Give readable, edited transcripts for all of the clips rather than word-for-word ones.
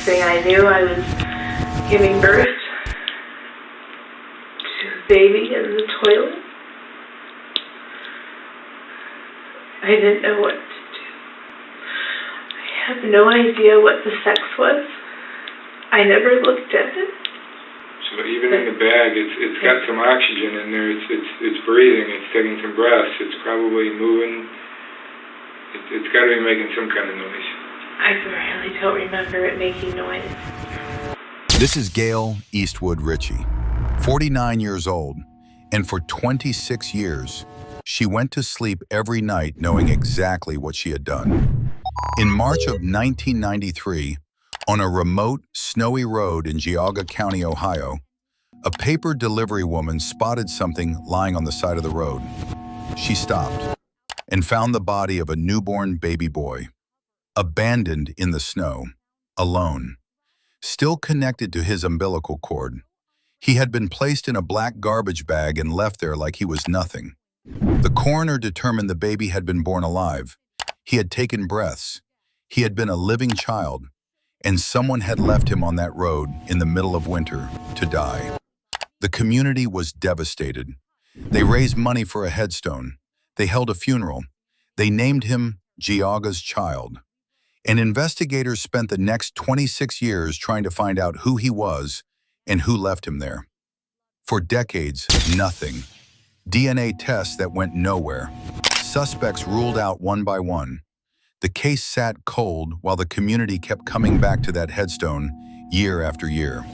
thing I knew, I was giving birth to a baby in the toilet. I didn't know what to do. I have no idea what the sex was. I never looked at it. So even in the bag, it's got some oxygen in there. It's breathing. It's taking some breaths. It's probably moving. It's got to be making some kind of noise. I really don't remember it making noise. This is Gail Eastwood Richie, 49 years old, and for 26 years, she went to sleep every night knowing exactly what she had done. In March of 1993, on a remote, snowy road in Geauga County, Ohio, a paper delivery woman spotted something lying on the side of the road. She stopped and found the body of a newborn baby boy, abandoned in the snow, alone, still connected to his umbilical cord. He had been placed in a black garbage bag and left there like he was nothing. The coroner determined the baby had been born alive. He had taken breaths. He had been a living child, and someone had left him on that road in the middle of winter to die. The community was devastated. They raised money for a headstone. They held a funeral. They named him Geauga's child. And investigators spent the next 26 years trying to find out who he was and who left him there. For decades, nothing. DNA tests that went nowhere. Suspects ruled out one by one. The case sat cold while the community kept coming back to that headstone year after year.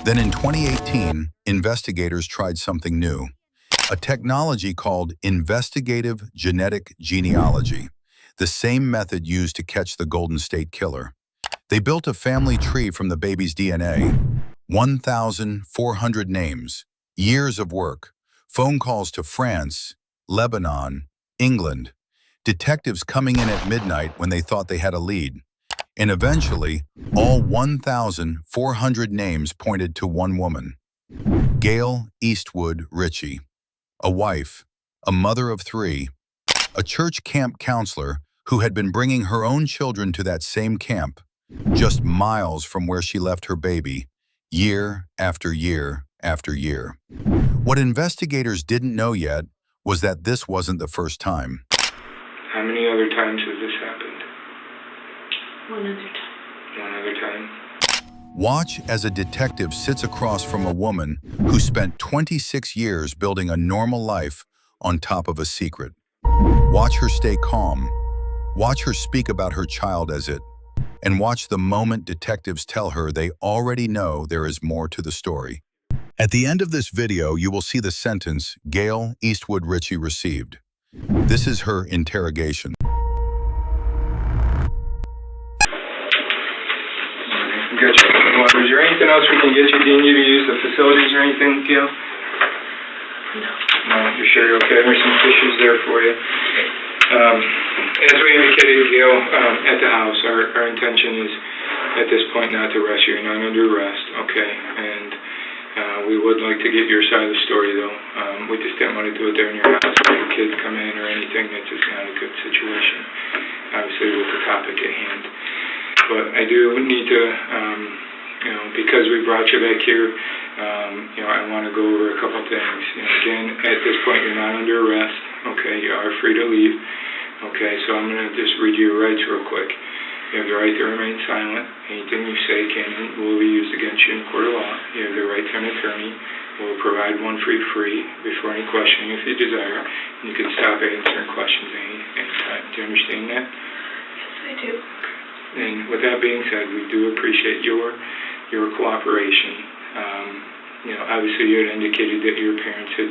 Then in 2018, investigators tried something new, a technology called investigative genetic genealogy, the same method used to catch the Golden State Killer. They built a family tree from the baby's DNA, 1,400 names, years of work, phone calls to France, Lebanon, England, detectives coming in at midnight when they thought they had a lead. And eventually, all 1,400 names pointed to one woman, Gail Eastwood Richie, a wife, a mother of 3, a church camp counselor who had been bringing her own children to that same camp, just miles from where she left her baby, year after year after year. What investigators didn't know yet was that this wasn't the first time. How many other times has this happened? One other time. One other time? Watch as a detective sits across from a woman who spent 26 years building a normal life on top of a secret. Watch her stay calm. Watch her speak about her child as it. And watch the moment detectives tell her they already know there is more to the story. At the end of this video, you will see the sentence Gail Eastwood Richie received. This is her interrogation. Gotcha. Well, is there anything else we can get you? Do you need to use the facilities or anything, Gail? No. No, you're sure you're okay? There's some tissues there for you. As we indicated, Gail, at the house, our intention is at this point not to arrest you. You're not under arrest, okay? And we would like to get your side of the story, though. We just didn't want to do it there in your house with the kids come in or anything. That's just not a good situation, obviously, with the topic at hand. But I do need to, because we brought you back here, I want to go over a couple things. Again, at this point, you're not under arrest. Okay, you are free to leave. Okay, so I'm going to just read you your rights real quick. You have the right to remain silent. Anything you say can and will be used against you in a court of law. You have the right to an attorney. We'll provide one free before any questioning if you desire. And you can stop answering questions anytime. Do you understand that? Yes, I do. And with that being said, we do appreciate your cooperation. Obviously you had indicated that your parents had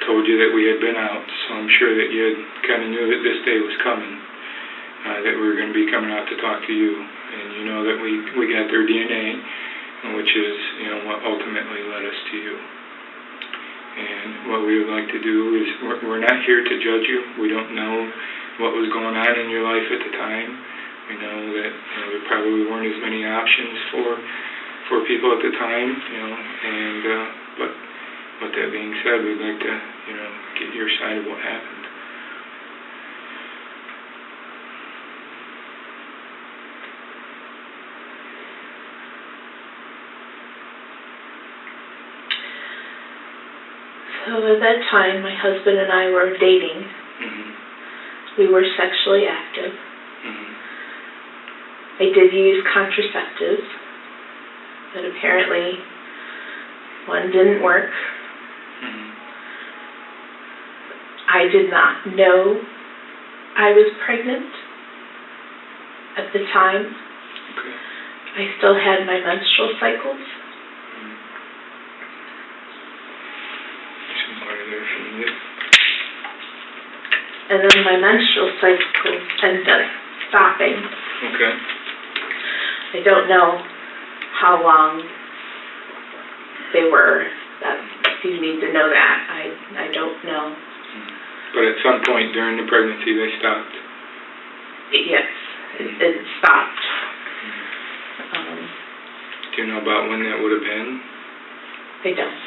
told you that we had been out, so I'm sure that you had kind of knew that this day was coming, that we were going to be coming out to talk to you. And you know that we got their DNA, which is what ultimately led us to you. And what we would like to do is, we're not here to judge you. We don't know what was going on in your life at the time. We know that there probably weren't as many options for people at the time, but with that being said, we'd like to, get your side of what happened. So at that time, my husband and I were dating. Mm-hmm. We were sexually active. Mm-hmm. I did use contraceptives, but apparently one didn't work. Mm-hmm. I did not know I was pregnant at the time. Okay. I still had my menstrual cycles. Some water there for you. And then my menstrual cycles ended up stopping. Okay. I don't know how long they were. If you need to know that, I don't know. But at some point during the pregnancy, they stopped. Yes, it stopped. Do you know about when that would have been? I don't.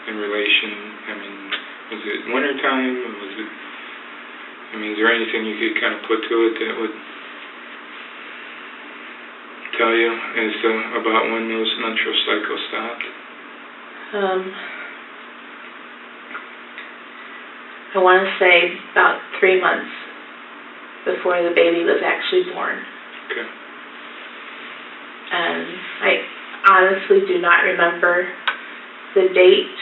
In relation, I mean, was it wintertime, or was it, I mean, is there anything you could kind of put to it that would tell you as to about when those menstrual cycles stopped? I want to say about 3 months before the baby was actually born. Okay. And I honestly do not remember the date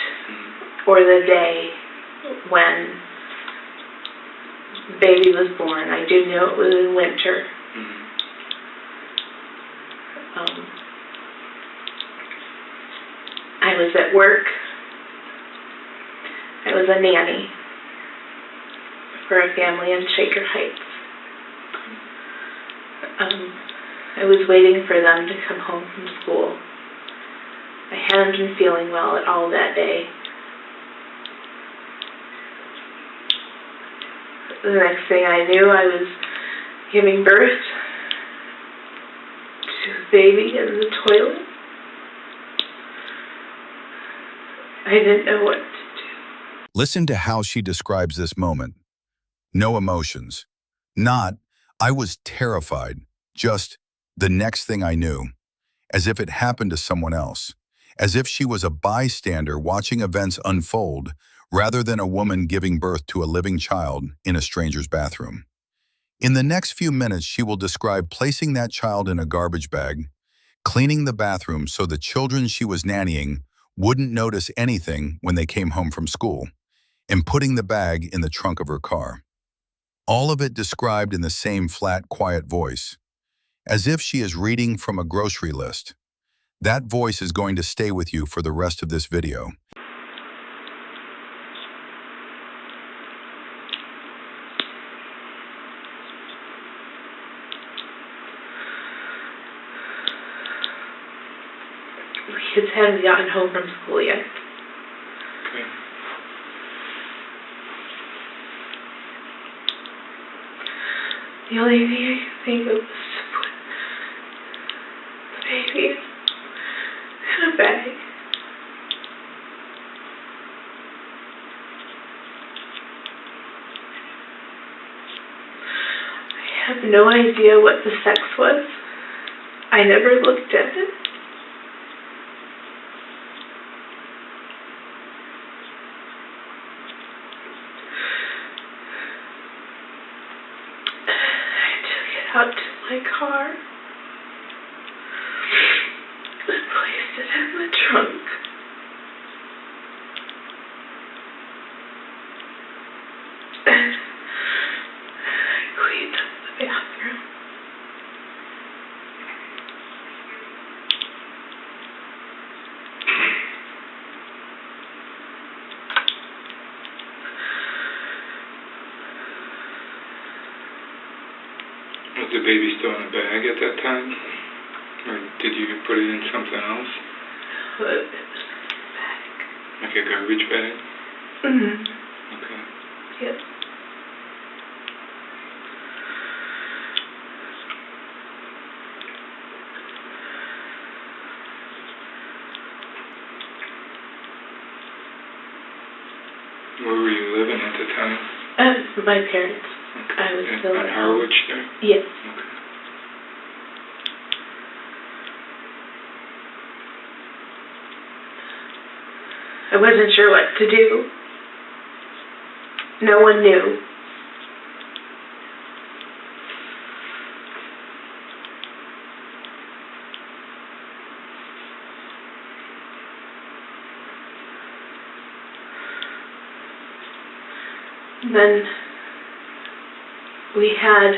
or the day when the baby was born. I do know it was in winter. I was at work. I was a nanny for a family in Shaker Heights. I was waiting for them to come home from school. I hadn't been feeling well at all that day. The next thing I knew, I was giving birth to a baby in the toilet. I didn't know what to do. Listen to how she describes this moment. No emotions. Not, I was terrified. Just, the next thing I knew. As if it happened to someone else. As if she was a bystander watching events unfold, rather than a woman giving birth to a living child in a stranger's bathroom. In the next few minutes, she will describe placing that child in a garbage bag, cleaning the bathroom so the children she was nannying wouldn't notice anything when they came home from school, and putting the bag in the trunk of her car. All of it described in the same flat, quiet voice, as if she is reading from a grocery list. That voice is going to stay with you for the rest of this video. The kids hadn't gotten home from school yet. Okay. The only thing I could think of was to put the baby in a bag. I have no idea what the sex was. I never looked at it. Out to my car and placed it in the trunk. And I cleaned up the bathroom. Was the baby still in a bag at that time? Or did you put it in something else? It was in a bag. Like a garbage bag? Mm-hmm. Okay. Yep. Where were you living at the time? My parents. Okay. I was still on at home. Harwich there? Yes. Okay. I wasn't sure what to do. no one knew. Then we had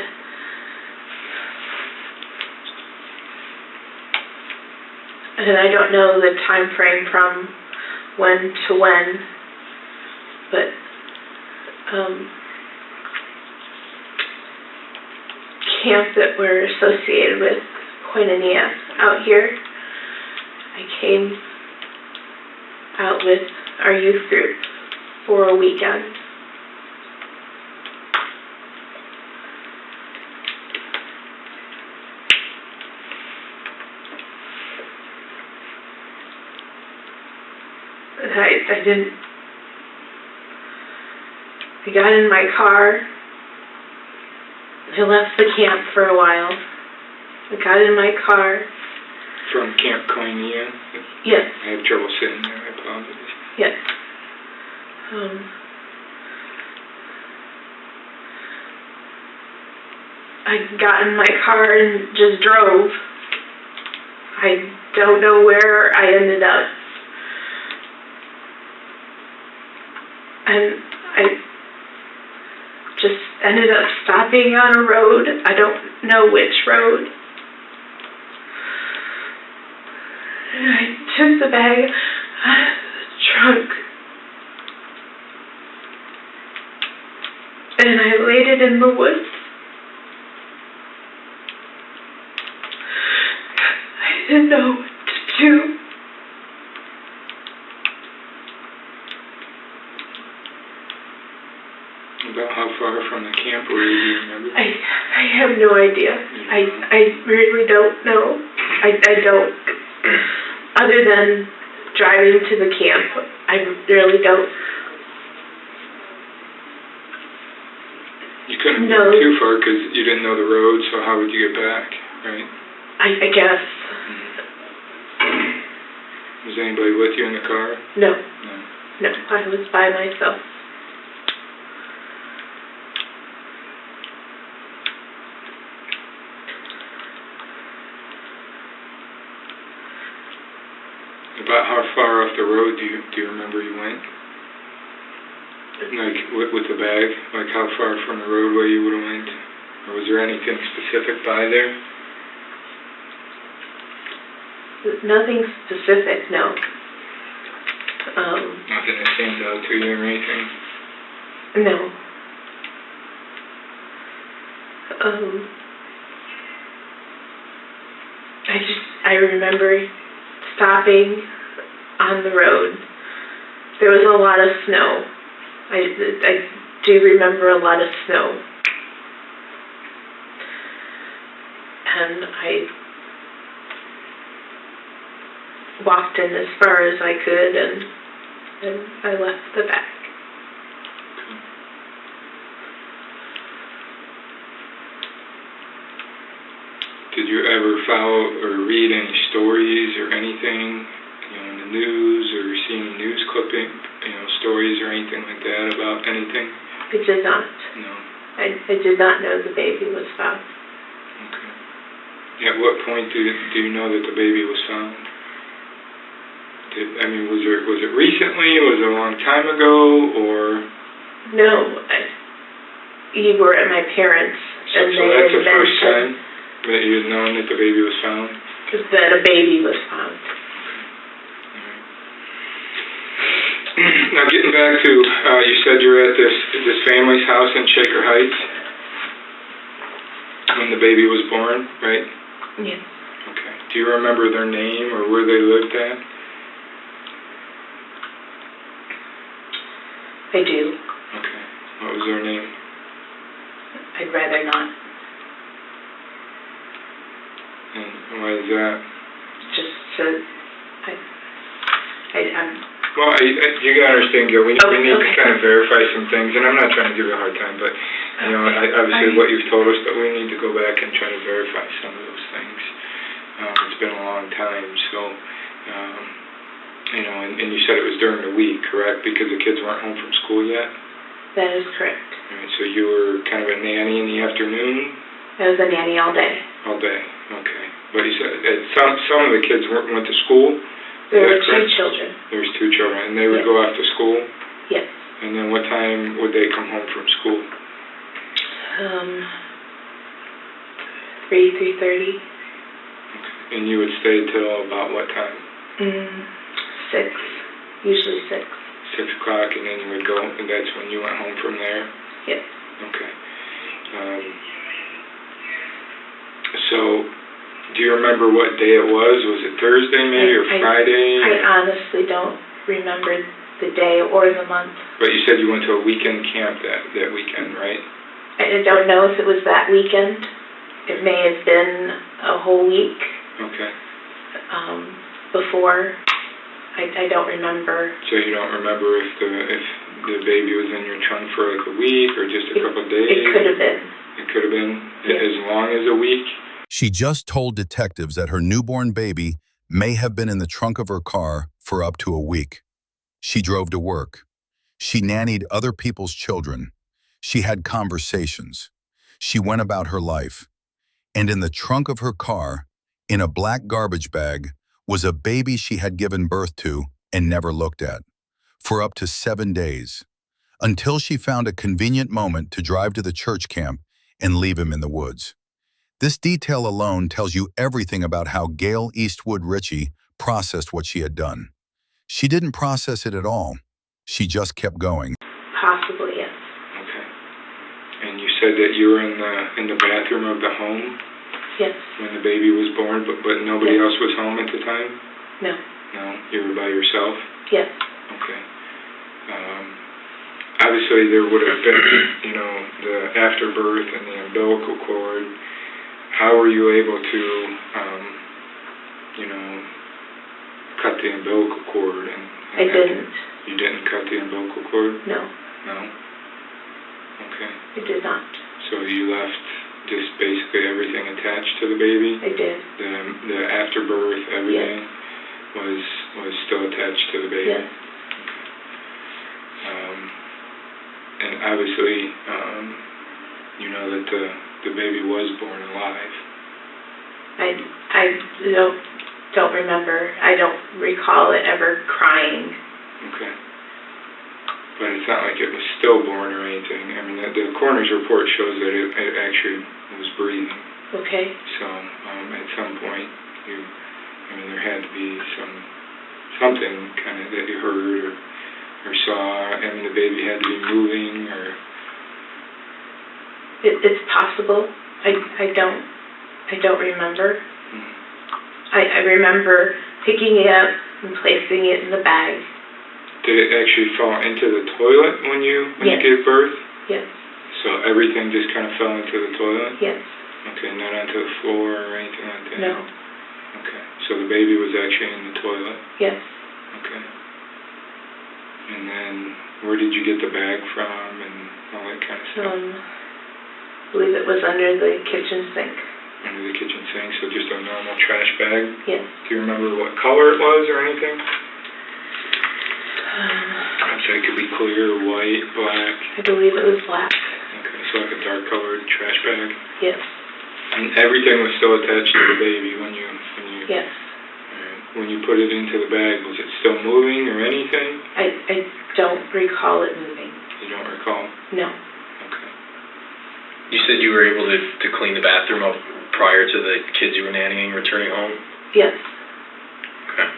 and I don't know the time frame from when to when, but camp that were associated with Koinonia out here. I came out with our youth group for a weekend. I got in my car. I left the camp for a while. I got in my car. From Camp Koinonia? Yes. I have trouble sitting there, I apologize. Yes. I got in my car and just drove. I don't know where I ended up. And I just ended up stopping on a road. I don't know which road. And I took the bag out of the trunk. And I laid it in the woods. I didn't know what to do. About how far from the camp were you, do you remember? I have no idea. I really don't know. I don't. Other than driving to the camp, I really don't. You couldn't go too far because you didn't know the road, so how would you get back, right? I guess. Was anybody with you in the car? No. No. No, I was by myself. About how far off the road do you remember you went? Like with the bag, like how far from the roadway you would have went? Or was there anything specific by there? Nothing specific, no. Nothing that stands out to you or anything? No. I remember stopping on the road. There was a lot of snow. I do remember a lot of snow. And I walked in as far as I could, and I left the back. Did you ever follow or read any stories or anything, in the news or see any news clipping, stories or anything like that about anything? I did not. No. I did not know the baby was found. Okay. At what point do you know that the baby was found? Was it recently? Was it a long time ago? Or? No. You were at my parents. So that's the first time that you had known that the baby was found? That a baby was found. Now getting back to, you said you were at this family's house in Shaker Heights when the baby was born, right? Yes. Okay. Do you remember their name or where they lived at? I do. Okay. What was their name? I'd rather not. And why is that? Just so Well, you gotta understand, Gail, we need to kind of verify some things, and I'm not trying to give you a hard time, but, obviously what you've told us, that we need to go back and try to verify some of those things. It's been a long time, so, and you said it was during the week, correct? Because the kids weren't home from school yet? That is correct. All right, so you were kind of a nanny in the afternoon? I was a nanny all day. All day, okay. But you said some of the kids went to school? There were 2 children. There was 2 children, and they would go off to school? Yes. And then what time would they come home from school? 3:30. Okay. And you would stay till about what time? 6. Usually 6. 6 o'clock, and then you would go, and that's when you went home from there? Yes. Okay. So, do you remember what day it was? Was it Thursday maybe, or Friday? I honestly don't remember the day or the month. But you said you went to a weekend camp that weekend, right? I don't know if it was that weekend. It may have been a whole week. Okay. Before. I don't remember. So you don't remember if the baby was in your trunk for like a week or just a couple of days? It could have been. It could have been as long as a week? She just told detectives that her newborn baby may have been in the trunk of her car for up to a week. She drove to work. She nannied other people's children. She had conversations. She went about her life. And in the trunk of her car, in a black garbage bag, was a baby she had given birth to and never looked at, for up to 7 days, until she found a convenient moment to drive to the church camp and leave him in the woods. This detail alone tells you everything about how Gail Eastwood Richie processed what she had done. She didn't process it at all. She just kept going. Possibly, yes. Okay. And you said that you were in the bathroom of the home? Yes. When the baby was born, but nobody else was home at the time? No. No? You were by yourself? Yes. Okay. Obviously there would have been, the afterbirth and the umbilical cord. How were you able to, cut the umbilical cord? I didn't. You didn't cut the umbilical cord? No. No? Okay. I did not. So you left just basically everything attached to the baby? I did. The afterbirth, everything was still attached to the baby? Yes. Okay. And obviously, you know that the baby was born alive. I don't remember. I don't recall it ever crying. Okay. But it's not like it was stillborn or anything. I mean, the coroner's report shows that it actually was breathing. Okay. So, at some point, there had to be something kind of that you heard or saw. I mean, the baby had to be moving or... It's possible. I don't remember. Mm-hmm. I remember picking it up and placing it in the bag. Did it actually fall into the toilet when you gave birth? Yes. So everything just kind of fell into the toilet? Yes. Okay, not onto the floor or anything like that? No. Okay, so the baby was actually in the toilet? Yes. Okay. And then where did you get the bag from and all that kind of stuff? I believe it was under the kitchen sink. Under the kitchen sink, so just a normal trash bag? Yes. Do you remember what color it was or anything? So it could be clear, white, black? I believe it was black. Okay, so like a dark colored trash bag? Yes. And everything was still attached to the baby when you... Yes. When you put it into the bag, was it still moving or anything? I don't recall it moving. You don't recall? No. Okay. You said you were able to clean the bathroom up prior to the kids you were nannying returning home? Yes. Okay.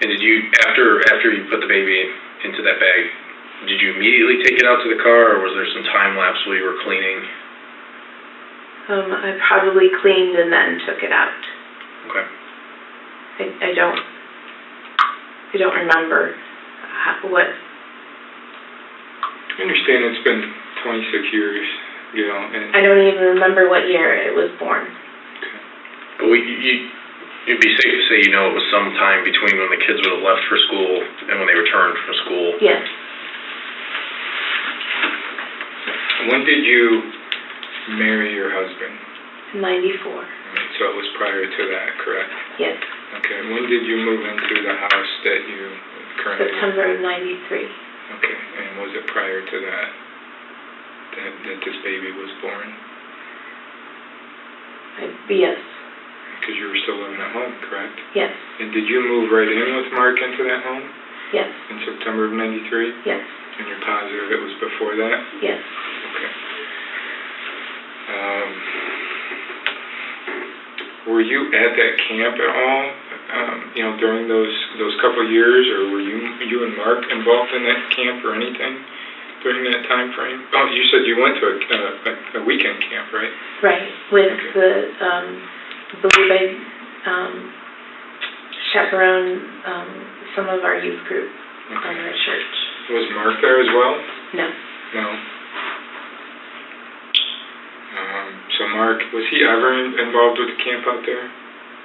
And did you, after you put the baby into that bag, did you immediately take it out to the car, or was there some time lapse while you were cleaning? I probably cleaned and then took it out. Okay. I don't remember what. I understand it's been 26 years, Gail. I don't even remember what year it was born. Okay. But it'd be safe to say it was some time between when the kids would have left for school and when they returned from school. Yes. When did you marry your husband? 94. So it was prior to that, correct? Yes. Okay. When did you move into the house that you currently September of 93. Okay, and was it prior to that this baby was born? Yes. Because you were still living at home, correct? Yes. And did you move right in with Mark into that home? Yes. In September of '93? Yes. And you're positive it was before that? Yes. Okay. Were you at that camp at all, during those couple of years, or were you and Mark involved in that camp or anything during that time frame? Oh, you said you went to a weekend camp, right? Right. With Okay. I believe I chaperoned some of our youth group from our church. Was Mark there as well? No. No. So Mark, was he ever involved with the camp out there?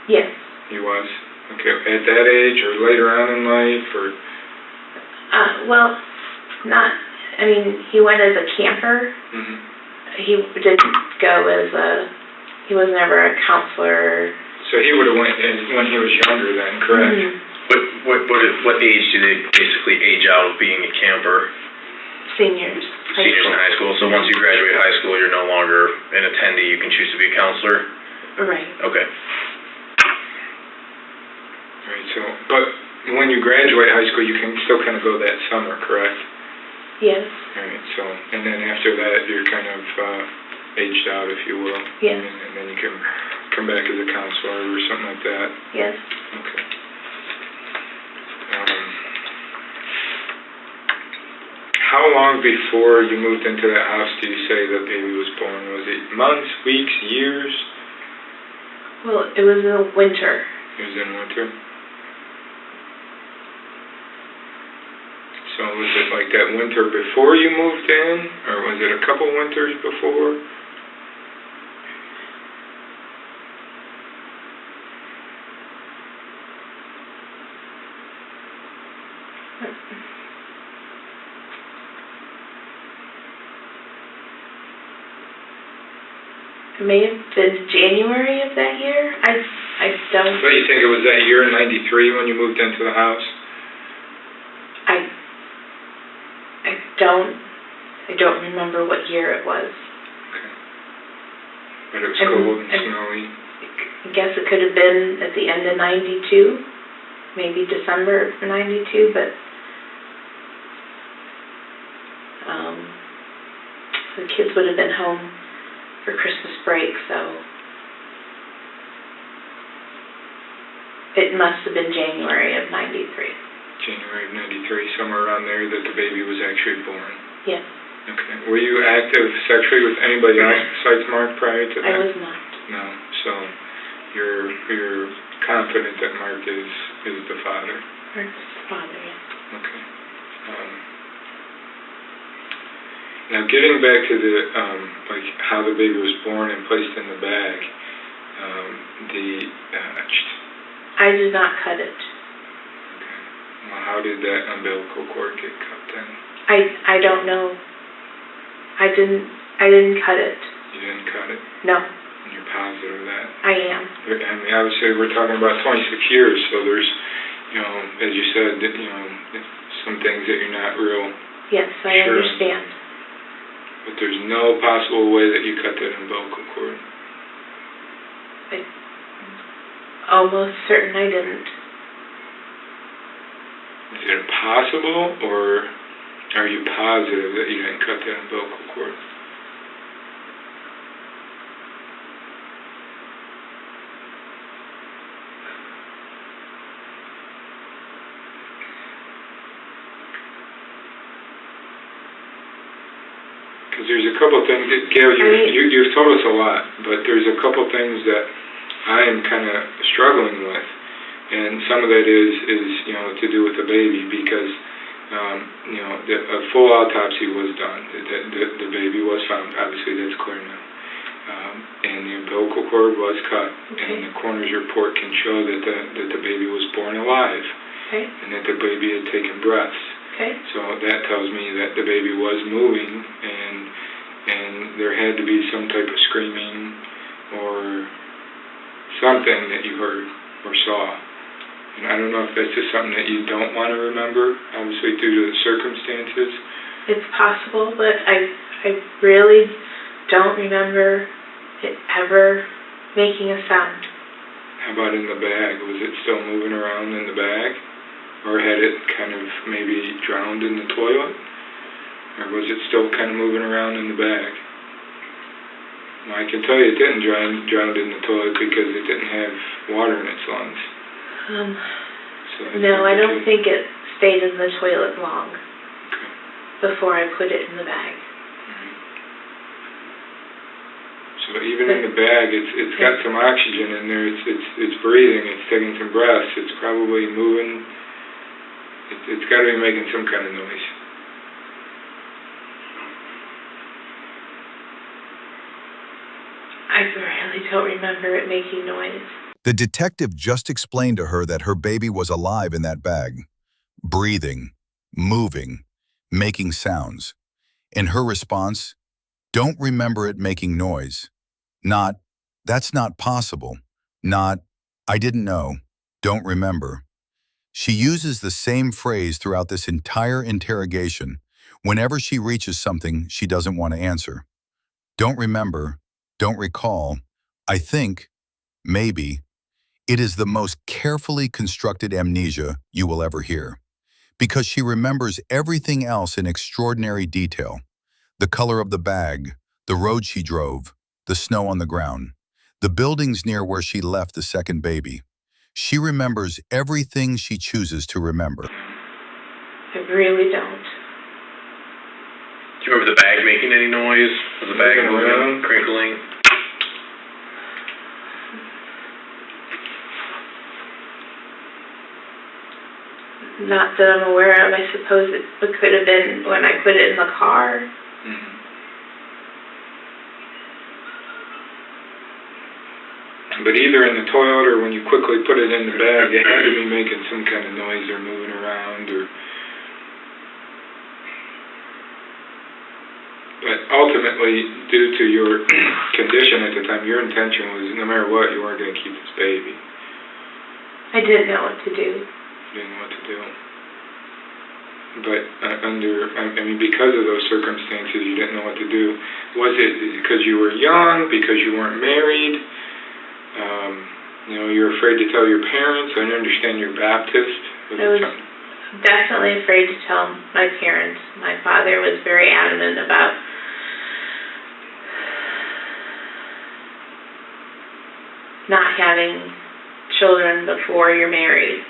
Yes. He was? Okay. At that age or later on in life, or? Well, he went as a camper. Mm-hmm. He didn't go he was never a counselor. So he would have went when he was younger then, correct? Mm-hmm. What age do they basically age out of being a camper? Seniors. Seniors in high school. So once you graduate high school, you're no longer an attendee. You can choose to be a counselor. Right. Okay. Right. So, but when you graduate high school, you can still kind of go that summer, correct? Yes. All right. So, and then after that, you're kind of aged out, if you will. Yes. And then you can come back as a counselor or something like that. Yes. Okay. How long before you moved into that house do you say the baby was born? Was it months, weeks, years? Well, it was in the winter. It was in winter? So was it like that winter before you moved in? Or was it a couple winters before? It may have been January of that year. I don't. But you think it was that year in '93 when you moved into the house? I don't remember what year it was. Okay. But it was cold and snowy. I guess it could have been at the end of '92, maybe December of '92, but the kids would have been home for Christmas break, so it must have been January of '93. January of '93, somewhere around there, that the baby was actually born. Yes. Okay. Were you active sexually with anybody else besides Mark prior to that? I was not. No. So you're confident that Mark is the father? Mark's father, yes. Okay. Now, getting back to the how the baby was born and placed in the bag, I did not cut it. Okay. Well, how did that umbilical cord get cut then? I don't know. I didn't cut it. You didn't cut it? No. And you're positive of that? I am. I mean, obviously, we're talking about 26 years, so there's, as you said, some things that you're not real. Yes, I sure. understand. But there's no possible way that you cut that umbilical cord. I'm almost certain I didn't. Is it possible, or are you positive that you didn't cut that umbilical cord? Because there's a couple things, Gail, you've told us a lot, but there's a couple things that I am kind of struggling with, and some of that is to do with the baby, because a full autopsy was done. The baby was found. Obviously, that's clear now. And the umbilical cord was cut, okay. And the coroner's report can show that the baby was born alive, okay. And that the baby had taken breaths. Okay. So that tells me that the baby was moving, and there had to be some type of screaming or something that you heard or saw. And I don't know if that's just something that you don't want to remember, obviously due to the circumstances. It's possible, but I really don't remember it ever making a sound. How about in the bag? Was it still moving around in the bag? Or had it kind of maybe drowned in the toilet? Or was it still kind of moving around in the bag? Well, I can tell you it didn't drown in the toilet because it didn't have water in its lungs. No, I don't think it stayed in the toilet long before I put it in the bag. So even in the bag, it's got some oxygen in there. It's breathing. It's taking some breaths. It's probably moving. It's got to be making some kind of noise. I really don't remember it making noise. The detective just explained to her that her baby was alive in that bag, breathing, moving, making sounds. In her response, don't remember it making noise. Not, that's not possible. Not, I didn't know, don't remember. She uses the same phrase throughout this entire interrogation whenever she reaches something she doesn't want to answer. Don't remember, don't recall, I think, maybe. It is the most carefully constructed amnesia you will ever hear, because she remembers everything else in extraordinary detail. The color of the bag, the road she drove, the snow on the ground, the buildings near where she left the second baby. She remembers everything she chooses to remember. I really don't. Do you remember the bag making any noise? Was the bag moving, crinkling? Not that I'm aware of. I suppose it could have been when I put it in the car. Mm-hmm. But either in the toilet or when you quickly put it in the bag, it had to be making some kind of noise or moving around or... But ultimately, due to your condition at the time, your intention was no matter what, you weren't going to keep this baby. I didn't know what to do. Didn't know what to do. But because of those circumstances, you didn't know what to do. Was it because you were young, because you weren't married? You were afraid to tell your parents? I understand you're Baptist. I was definitely afraid to tell my parents. My father was very adamant about not having children before you're married.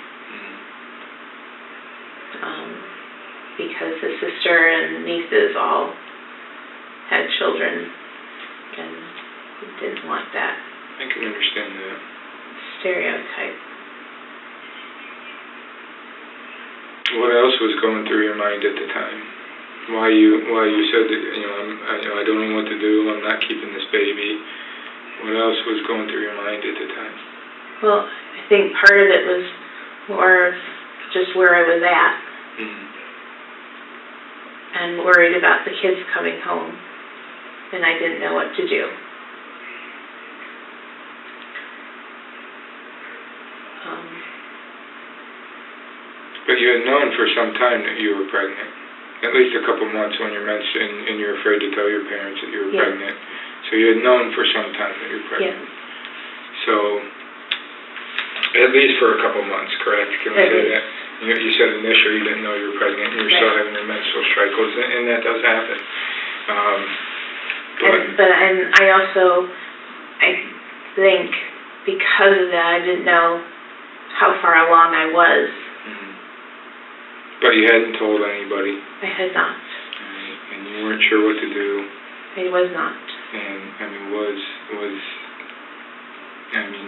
Because his sister and nieces all had children and he didn't want that. I can understand that. Stereotype. What else was going through your mind at the time? Why you said that I don't know what to do. I'm not keeping this baby. What else was going through your mind at the time? Well, I think part of it was more of just where I was at, and worried about the kids coming home, and I didn't know what to do. But you had known for some time that you were pregnant, at least a couple months when you're mentioning, and you're afraid to tell your parents that you were pregnant. So you had known for some time that you were pregnant. Yes. So, at least for a couple months, correct? Can we say that? You said initially you didn't know you were pregnant, you were still having your menstrual cycles, and that does happen. I think because of that, I didn't know how far along I was. But you hadn't told anybody? I had not. And you weren't sure what to do? I was not. And,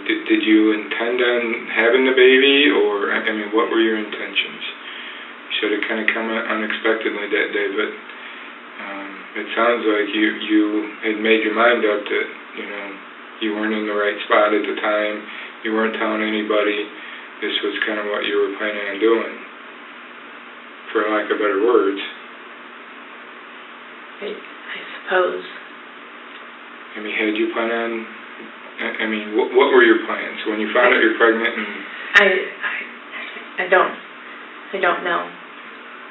did you intend on having the baby, or, what were your intentions? You said it kind of come unexpectedly that day, but it sounds like you had made your mind up that, you weren't in the right spot at the time, you weren't telling anybody, this was kind of what you were planning on doing, for lack of better words. I suppose. Had you planned on, what were your plans when you found out you're pregnant? And I I don't know.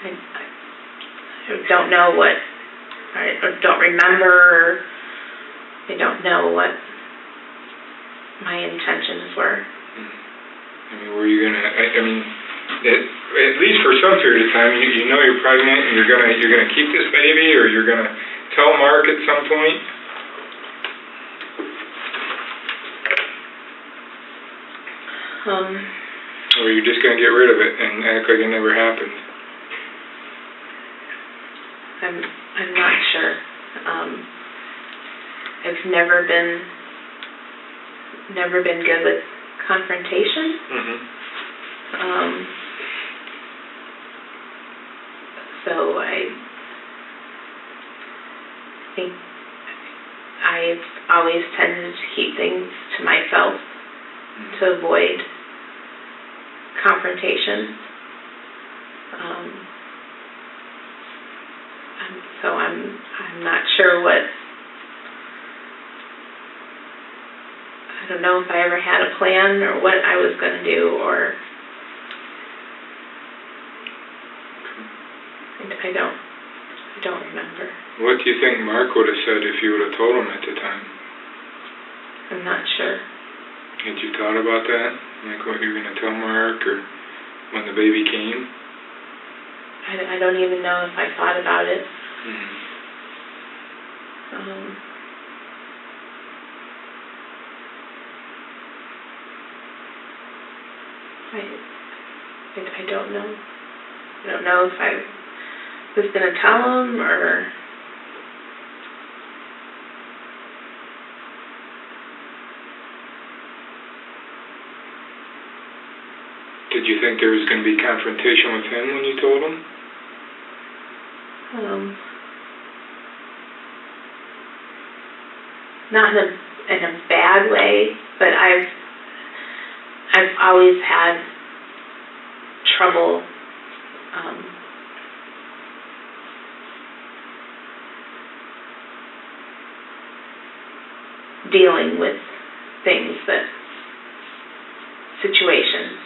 I don't know what, or don't remember, I don't know what my intentions were. I mean, were you gonna, I mean, at least for some period of time, you know you're pregnant and you're gonna keep this baby, or you're gonna tell Mark at some point? Or you're just gonna get rid of it and act like it never happened? I'm not sure. I've never been good with confrontation. So I think I've always tended to keep things to myself to avoid confrontation. So I'm not sure what, I don't know if I ever had a plan or what I was going to do, or I don't remember. What do you think Mark would have said if you would have told him at the time? I'm not sure. Had you thought about that? Like what you were going to tell Mark, or when the baby came? I don't even know if I thought about it. I don't know. I don't know if I was going to tell him, or did you think there was going to be confrontation with him when you told him? Not in a bad way, but I've always had trouble dealing with things, situations.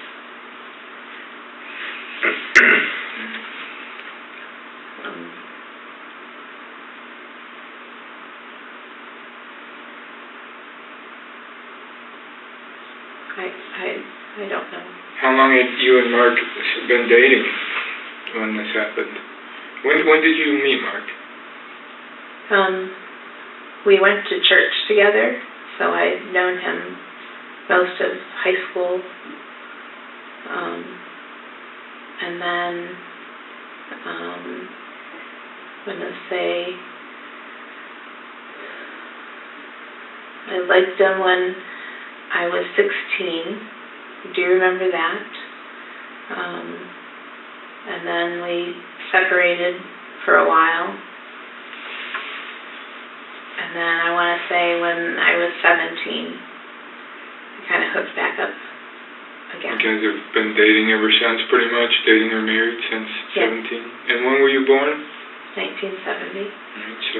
I don't know. How long had you and Mark been dating when this happened? When did you meet Mark? We went to church together, so I'd known him most of high school. And then, I'm going to say, I liked him when I was 16. I do remember that. And then we separated for a while. And then I want to say when I was 17, we kind of hooked back up again. You guys have been dating ever since, pretty much? Dating or married since 17? And when were you born? 1970. Alright, so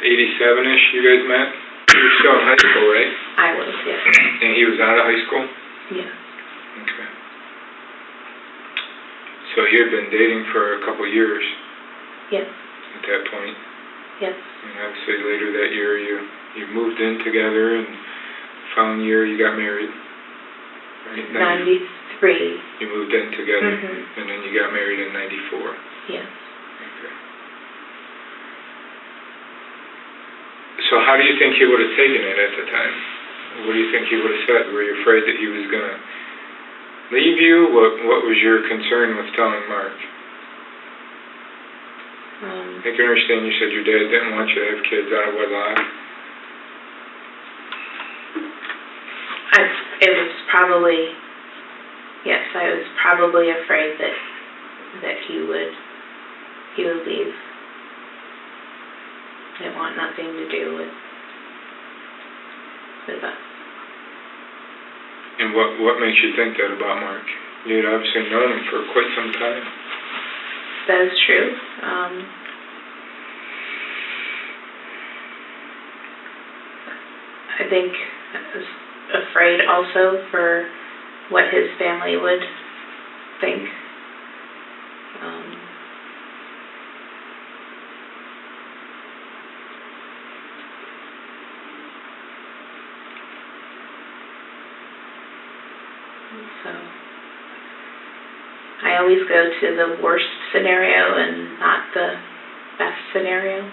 87-ish you guys met? You were still in high school, right? I was, yes. And he was out of high school? Yes. Okay. So you had been dating for a couple years? Yes. At that point? Yes. And obviously later that year you moved in together, and the following year you got married, right? 93. You moved in together, and then you got married in 94. Yes. Okay. So how do you think he would have taken it at the time? What do you think he would have said? Were you afraid that he was going to leave you? What was your concern with telling Mark? I can understand you said your dad didn't want you to have kids out of wedlock. It was probably, yes, I was probably afraid that he would leave. I didn't want nothing to do with us. And what makes you think that about Mark? You had obviously known him for quite some time. That is true. I think I was afraid also for what his family would think. So I always go to the worst scenario and not the best scenario.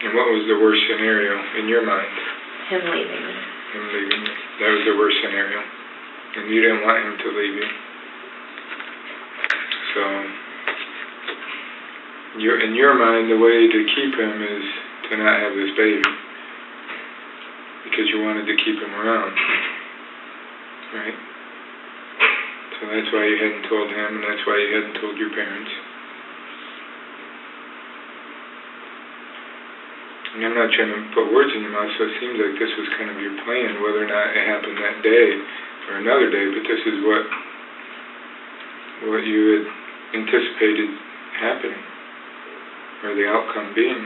And what was the worst scenario in your mind? Him leaving me. Him leaving you. That was the worst scenario. And you didn't want him to leave you. So, in your mind, the way to keep him is to not have this baby. Because you wanted to keep him around. Right? So that's why you hadn't told him, and that's why you hadn't told your parents. And I'm not trying to put words in your mouth, so it seems like this was kind of your plan, whether or not it happened that day or another day, but this is what you had anticipated happening, or the outcome being.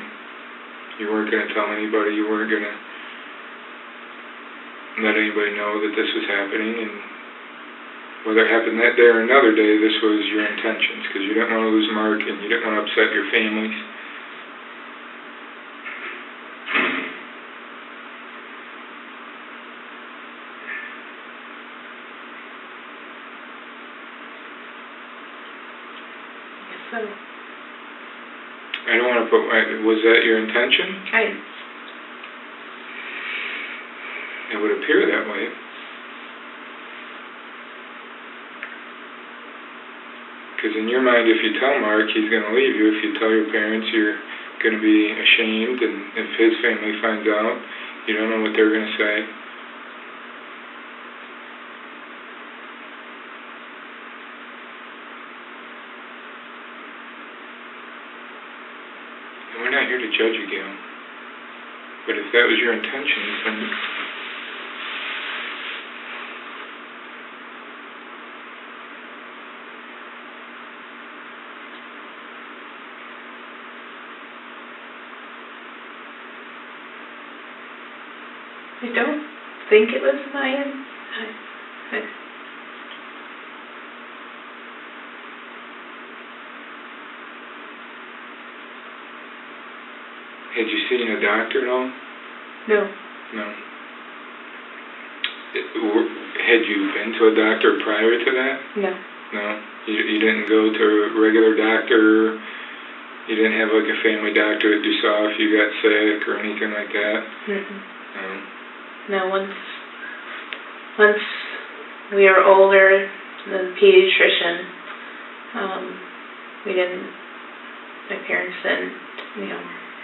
You weren't going to tell anybody, you weren't going to let anybody know that this was happening, and whether it happened that day or another day, this was your intentions, because you didn't want to lose Mark, and you didn't want to upset your families. So I don't want to put, was that your intention? It would appear that way. Because in your mind, if you tell Mark, he's going to leave you. If you tell your parents, you're going to be ashamed, and if his family finds out, you don't know what they're going to say. And we're not here to judge you, Gail. But if that was your intention, then I don't think it was mine. Had you seen a doctor at all? No. No. Had you been to a doctor prior to that? No. No? You didn't go to a regular doctor? You didn't have like a family doctor that you saw if you got sick or anything like that? Mm-mm. No, once we were older, the pediatrician, my parents didn't,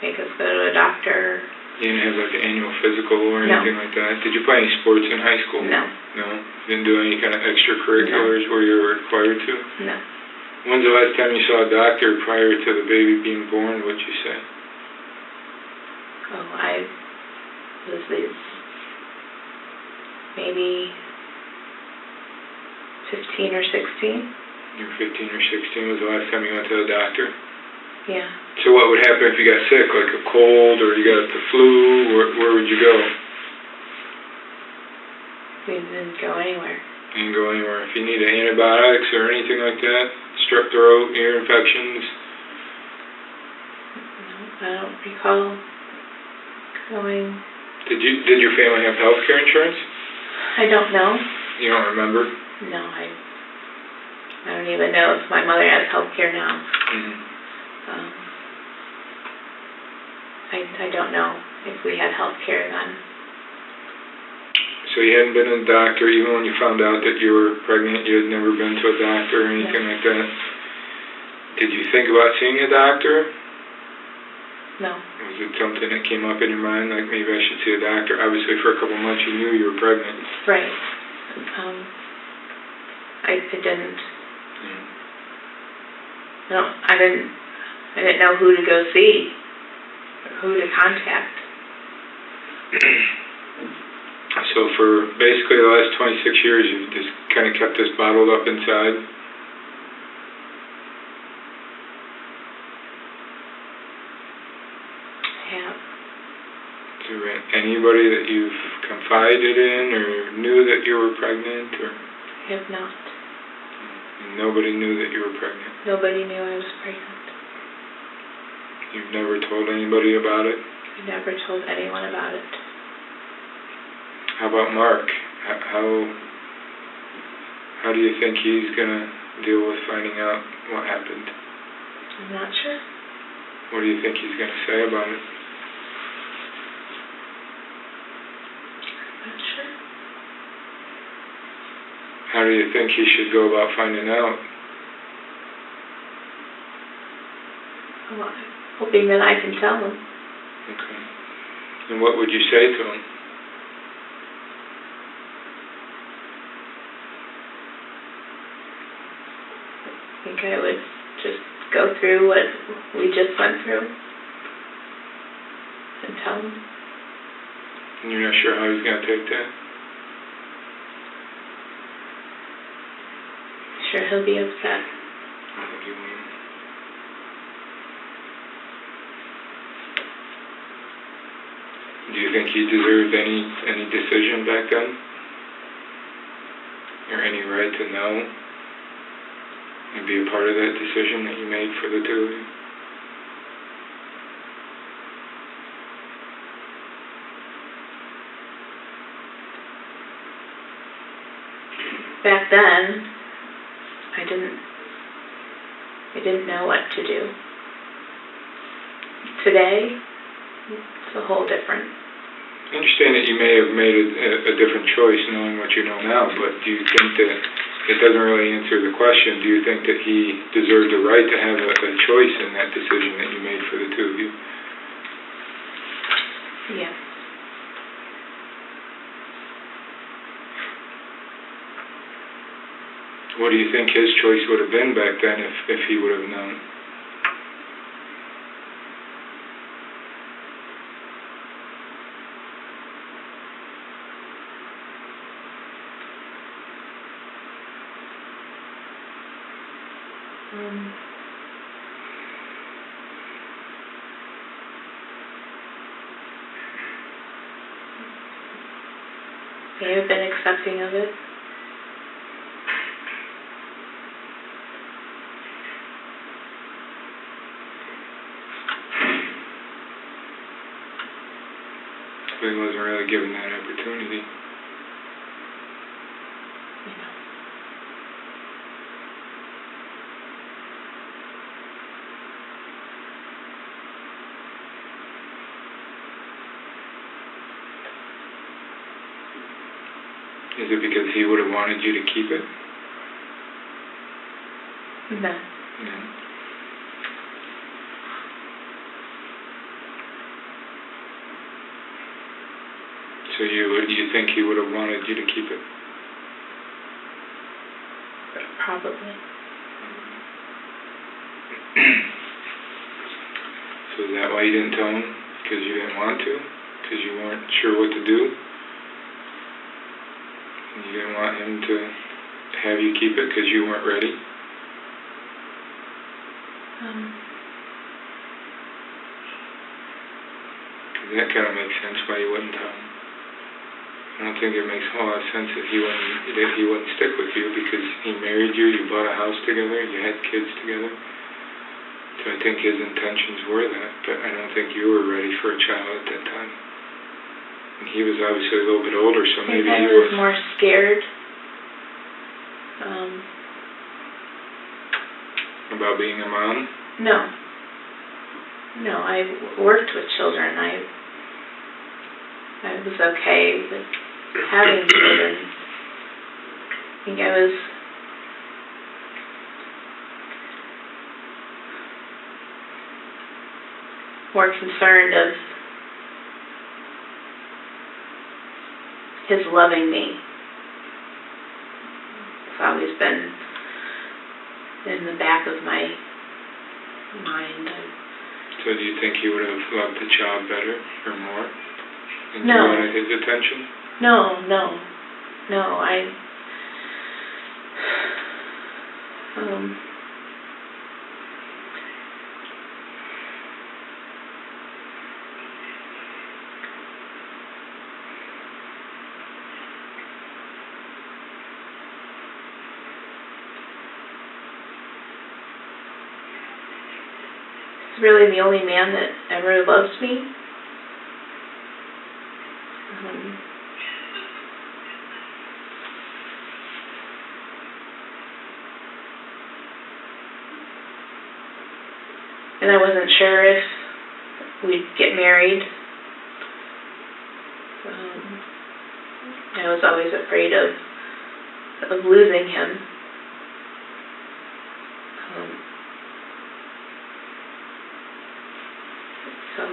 make us go to a doctor. You didn't have like an annual physical or No. anything like that? Did you play any sports in high school? No. No? You didn't do any kind of extracurriculars where you were required to? No. When's the last time you saw a doctor prior to the baby being born? What'd you say? Oh, I was maybe 15 or 16. You were 15 or 16 was the last time you went to the doctor? Yeah. So what would happen if you got sick, like a cold or you got the flu? Where would you go? We didn't go anywhere. You didn't go anywhere. If you needed antibiotics or anything like that, strep throat, ear infections? No, I don't recall going. Did your family have health care insurance? I don't know. You don't remember? No, I don't even know if my mother has health care now. Mm-hmm. I don't know if we had health care then. So you hadn't been to the doctor, even when you found out that you were pregnant, you had never been to a doctor or anything like that? Did you think about seeing a doctor? No. Was it something that came up in your mind, like maybe I should see a doctor? Obviously for a couple months you knew you were pregnant. Right. I didn't. No, I didn't know who to go see, or who to contact. So for basically the last 26 years, you've just kind of kept this bottled up inside? Yeah. Is there anybody that you've confided in or knew that you were pregnant? Or? I have not. And nobody knew that you were pregnant? Nobody knew I was pregnant. You've never told anybody about it? I never told anyone about it. How about Mark? How do you think he's going to deal with finding out what happened? I'm not sure. What do you think he's going to say about it? Not sure. How do you think he should go about finding out? Well, I'm hoping that I can tell him. Okay. And what would you say to him? I think I would just go through what we just went through and tell him. And you're not sure how he's going to take that? Sure, he'll be upset. I think he will. Do you think he deserved any decision back then? Or any right to know and be a part of that decision that you made for the two of you? Back then, I didn't know what to do. Today, it's a whole different. I understand that you may have made a different choice knowing what you know now, but do you think that it doesn't really answer the question? Do you think that he deserved the right to have a choice in that decision that you made for the two of you? Yes. What do you think his choice would have been back then if he would have known? May have been accepting of it. But he wasn't really given that opportunity. Is it because he would have wanted you to keep it? No. No. So you think he would have wanted you to keep it? Probably. So is that why you didn't tell him? Because you didn't want to? Because you weren't sure what to do? And you didn't want him to have you keep it because you weren't ready? That kind of makes sense why you wouldn't tell him. I don't think it makes a whole lot of sense that he wouldn't stick with you because he married you, you bought a house together, you had kids together. So I think his intentions were that, but I don't think you were ready for a child at that time. And he was obviously a little bit older, so maybe I he was more scared. About being a mom? No. No, I worked with children. I was okay with having children. I think I was more concerned of his loving me. It's always been in the back of my mind. So do you think he would have loved the child better or more? And No. you wanted his attention? No. really the only man that ever loves me. And I wasn't sure if we'd get married. I was always afraid of losing him. So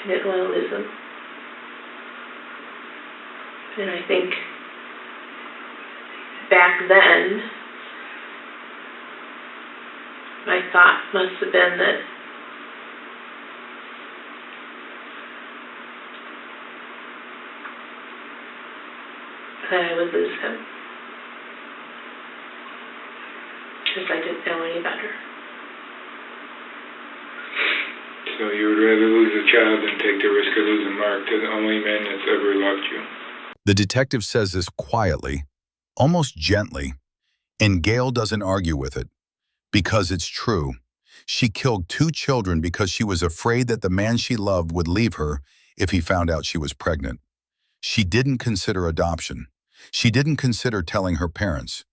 I didn't want to lose him. And I think back then, my thought must have been that I would lose him, because I didn't know any better. So you would rather lose a child than take the risk of losing Mark, the only man that's ever loved you. The detective says this quietly, almost gently, and Gail doesn't argue with it, because it's true. She killed 2 children because she was afraid that the man she loved would leave her if he found out she was pregnant. She didn't consider adoption. She didn't consider telling her parents.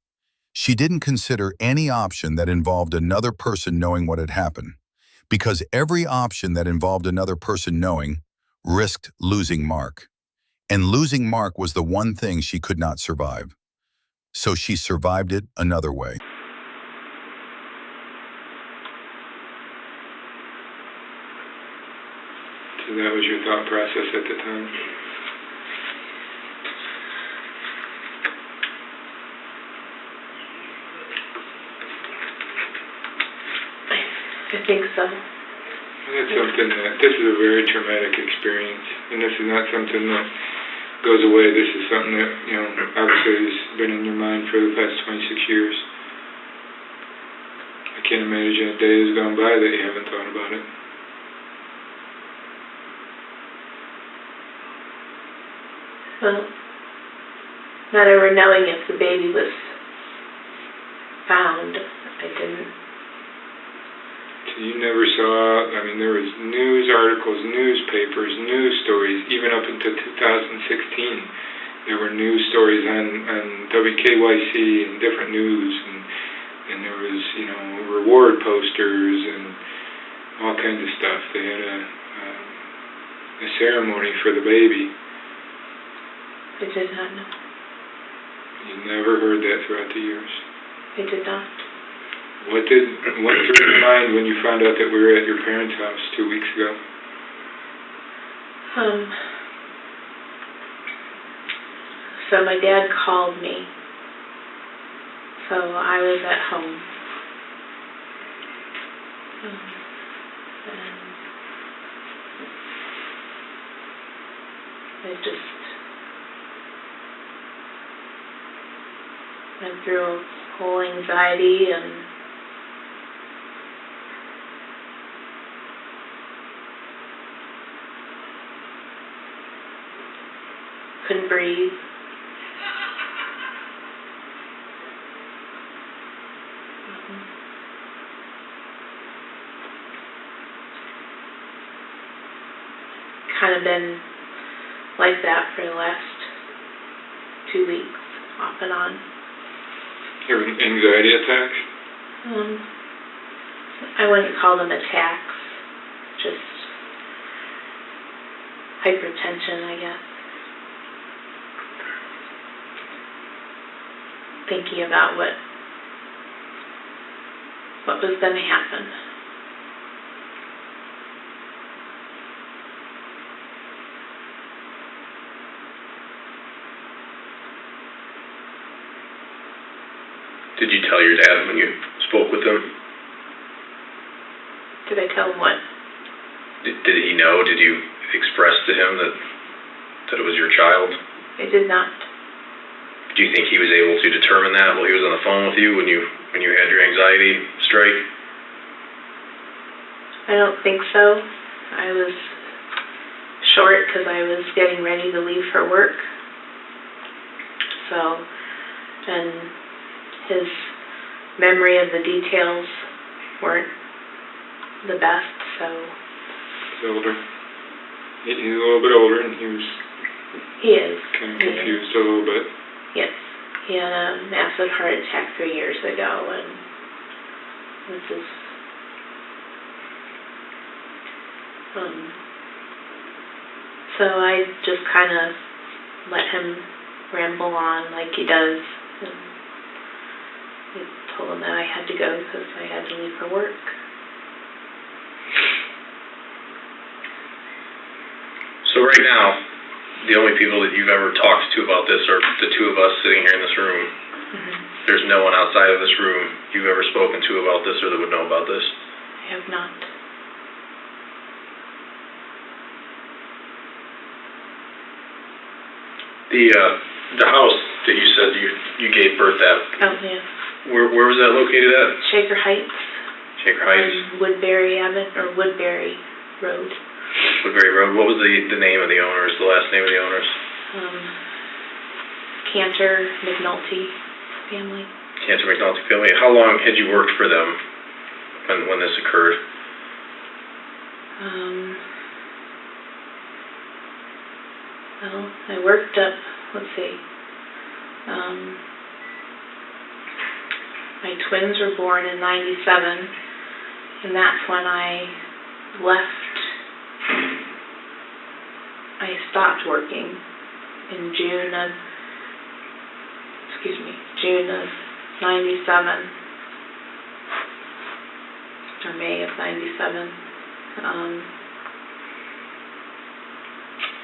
She didn't consider any option that involved another person knowing what had happened, because every option that involved another person knowing risked losing Mark. And losing Mark was the one thing she could not survive. So she survived it another way. So that was your thought process at the time? I think so. That's something that, this is a very traumatic experience, and this is not something that goes away. This is something that, obviously has been in your mind for the past 26 years. I can't imagine a day has gone by that you haven't thought about it. Well, not ever knowing if the baby was found, I didn't. So you never saw, there was news articles, newspapers, news stories, even up until 2016. There were news stories on WKYC and different news, and there was, reward posters and all kinds of stuff. They had a ceremony for the baby. I did not know. You never heard that throughout the years? I did not. What went through your mind when you found out that we were at your parents' house 2 weeks ago? So my dad called me. So I was at home. And I just went through a whole anxiety and couldn't breathe. Kind of been like that for the last 2 weeks, off and on. Having anxiety attacks? I wouldn't call them attacks, just hypertension, I guess. Thinking about what was going to happen. Did you tell your dad when you spoke with him? Did I tell him what? Did he know? Did you express to him that it was your child? I did not. Do you think he was able to determine that while he was on the phone with you when you had your anxiety strike? I don't think so. I was short because I was getting ready to leave for work. So, and his memory of the details weren't the best, so. He's older. He's a little bit older, and He is. kind of confused a little bit. Yes. He had a massive heart attack 3 years ago, and this is, so I just kind of let him ramble on like he does, and I told him that I had to go because I had to leave for work. So right now, the only people that you've ever talked to about this are the two of us sitting here in this room. Mm-hmm. There's no one outside of this room you've ever spoken to about this or that would know about this? I have not. The house that you said you gave birth at, Oh, yeah. where was that located at? Shaker Heights. Shaker Heights? Woodbury Woodbury Road. Woodbury Road. What was the name of the owners, the last name of the owners? Cantor McNulty family. Cantor McNulty family. How long had you worked for them when this occurred? Well, I worked up, let's see, my twins were born in 97, and that's when I left. I stopped working in June of 97, or May of 97.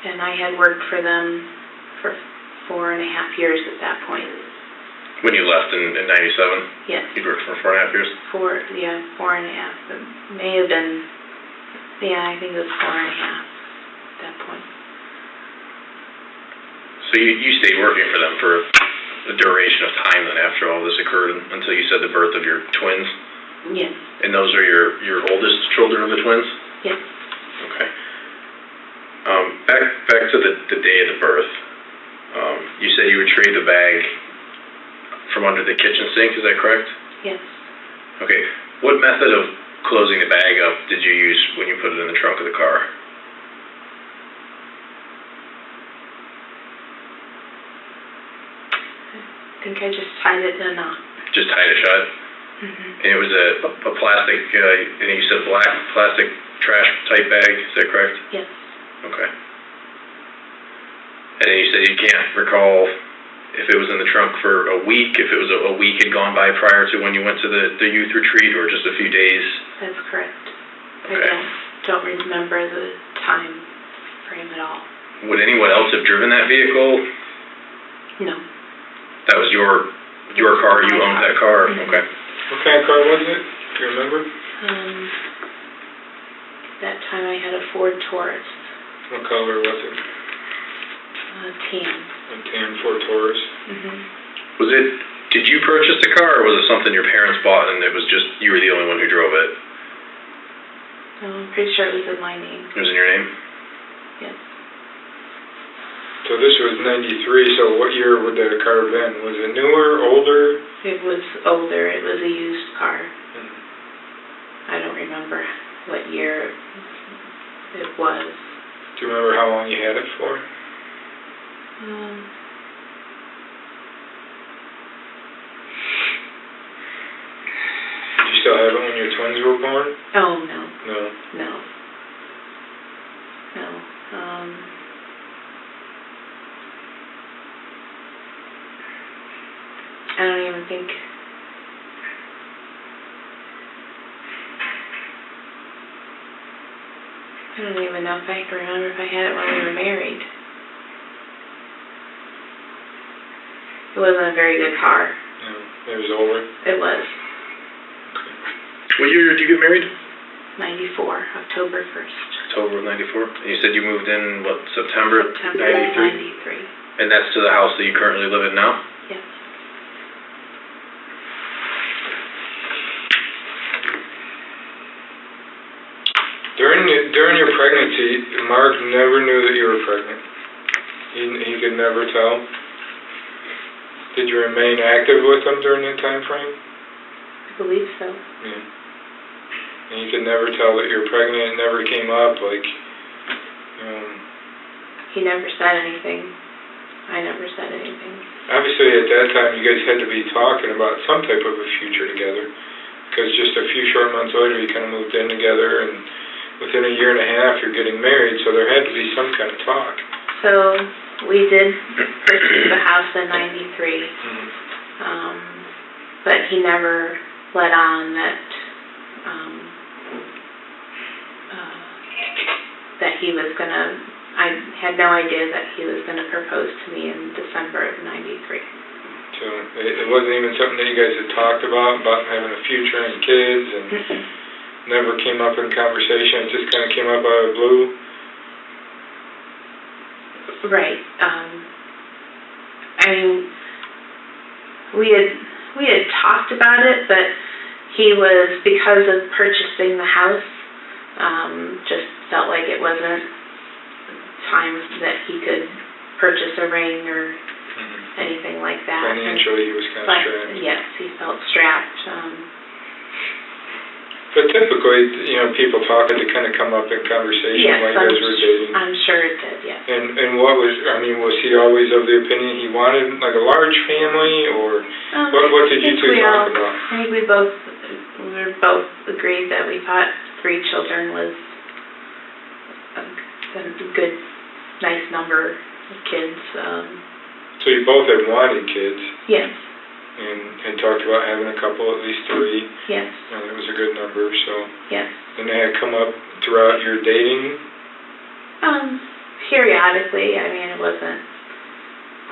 And I had worked for them for 4.5 years at that point. When you left in 97? Yes. You'd worked for 4.5 years? 4.5. It may have been, I think it was 4.5 at that point. So you stayed working for them for a duration of time then after all this occurred until you said the birth of your twins? Yes. And those are your oldest children of the twins? Yes. Okay. Back to the day of the birth. You said you retrieved the bag from under the kitchen sink, is that correct? Yes. Okay. What method of closing the bag up did you use when you put it in the trunk of the car? I think I just tied it in a knot. Just tied it shut? Mm-hmm. And it was a plastic, and you said black plastic trash type bag, is that correct? Yes. Okay. And then you said you can't recall if it was in the trunk for a week, if it was a week had gone by prior to when you went to the youth retreat, or just a few days? That's correct. Okay. I don't remember the time frame at all. Would anyone else have driven that vehicle? No. That was your car, you owned that car? Mm-hmm. Okay. What kind of car was it? Do you remember? That time I had a Ford Taurus. What color was it? Tan. A tan Ford Taurus. Mm-hmm. Did you purchase the car, or was it something your parents bought and it was just, you were the only one who drove it? I'm pretty sure it was in my name. It was in your name? Yes. So this was 93, so what year would that car have been? Was it newer, older? It was older. It was a used car. Mm-hmm. I don't remember what year it was. Do you remember how long you had it for? Did you still have it when your twins were born? Oh, no. No. No. I don't even think. I don't even know if I can remember if I had it when we were married. It wasn't a very good car. No. It was older? It was. What year did you get married? 94, October 1st. October of 94? And you said you moved in, what, September? September 93? 93. And that's to the house that you currently live in now? pregnancy, Mark never knew that you were pregnant. He could never tell. Did you remain active with him during that time frame? I believe so. Yeah. And you could never tell that you're pregnant. It never came up, like, He never said anything. I never said anything. Obviously, at that time, you guys had to be talking about some type of a future together, because just a few short months later, you kind of moved in together, and within a year and a half, you're getting married, so there had to be some kind of talk. So we did purchase the house in '93, but he never let on that that he was gonna. I had no idea that he was gonna propose to me in December of '93. So it wasn't even something that you guys had talked about having a future and kids, and never came up in conversation. It just kind of came up out of the blue. Right. I mean, we had talked about it, but he was, because of purchasing the house, just felt like it wasn't time that he could purchase a ring or anything like that. Financially, he was kind of strapped. Yes, he felt strapped. But typically, people talking to kind of come up in conversation while you guys were dating. I'm sure it did, yes. And was he always of the opinion he wanted like a large family, or what did you two talk about? I think we were both agreed that we thought 3 children was a good, nice number of kids. So you both had wanted kids? Yes. And had talked about having a couple, at least 3. Yes. And it was a good number, so. Yes. And they had come up throughout your dating? Periodically. I mean, it wasn't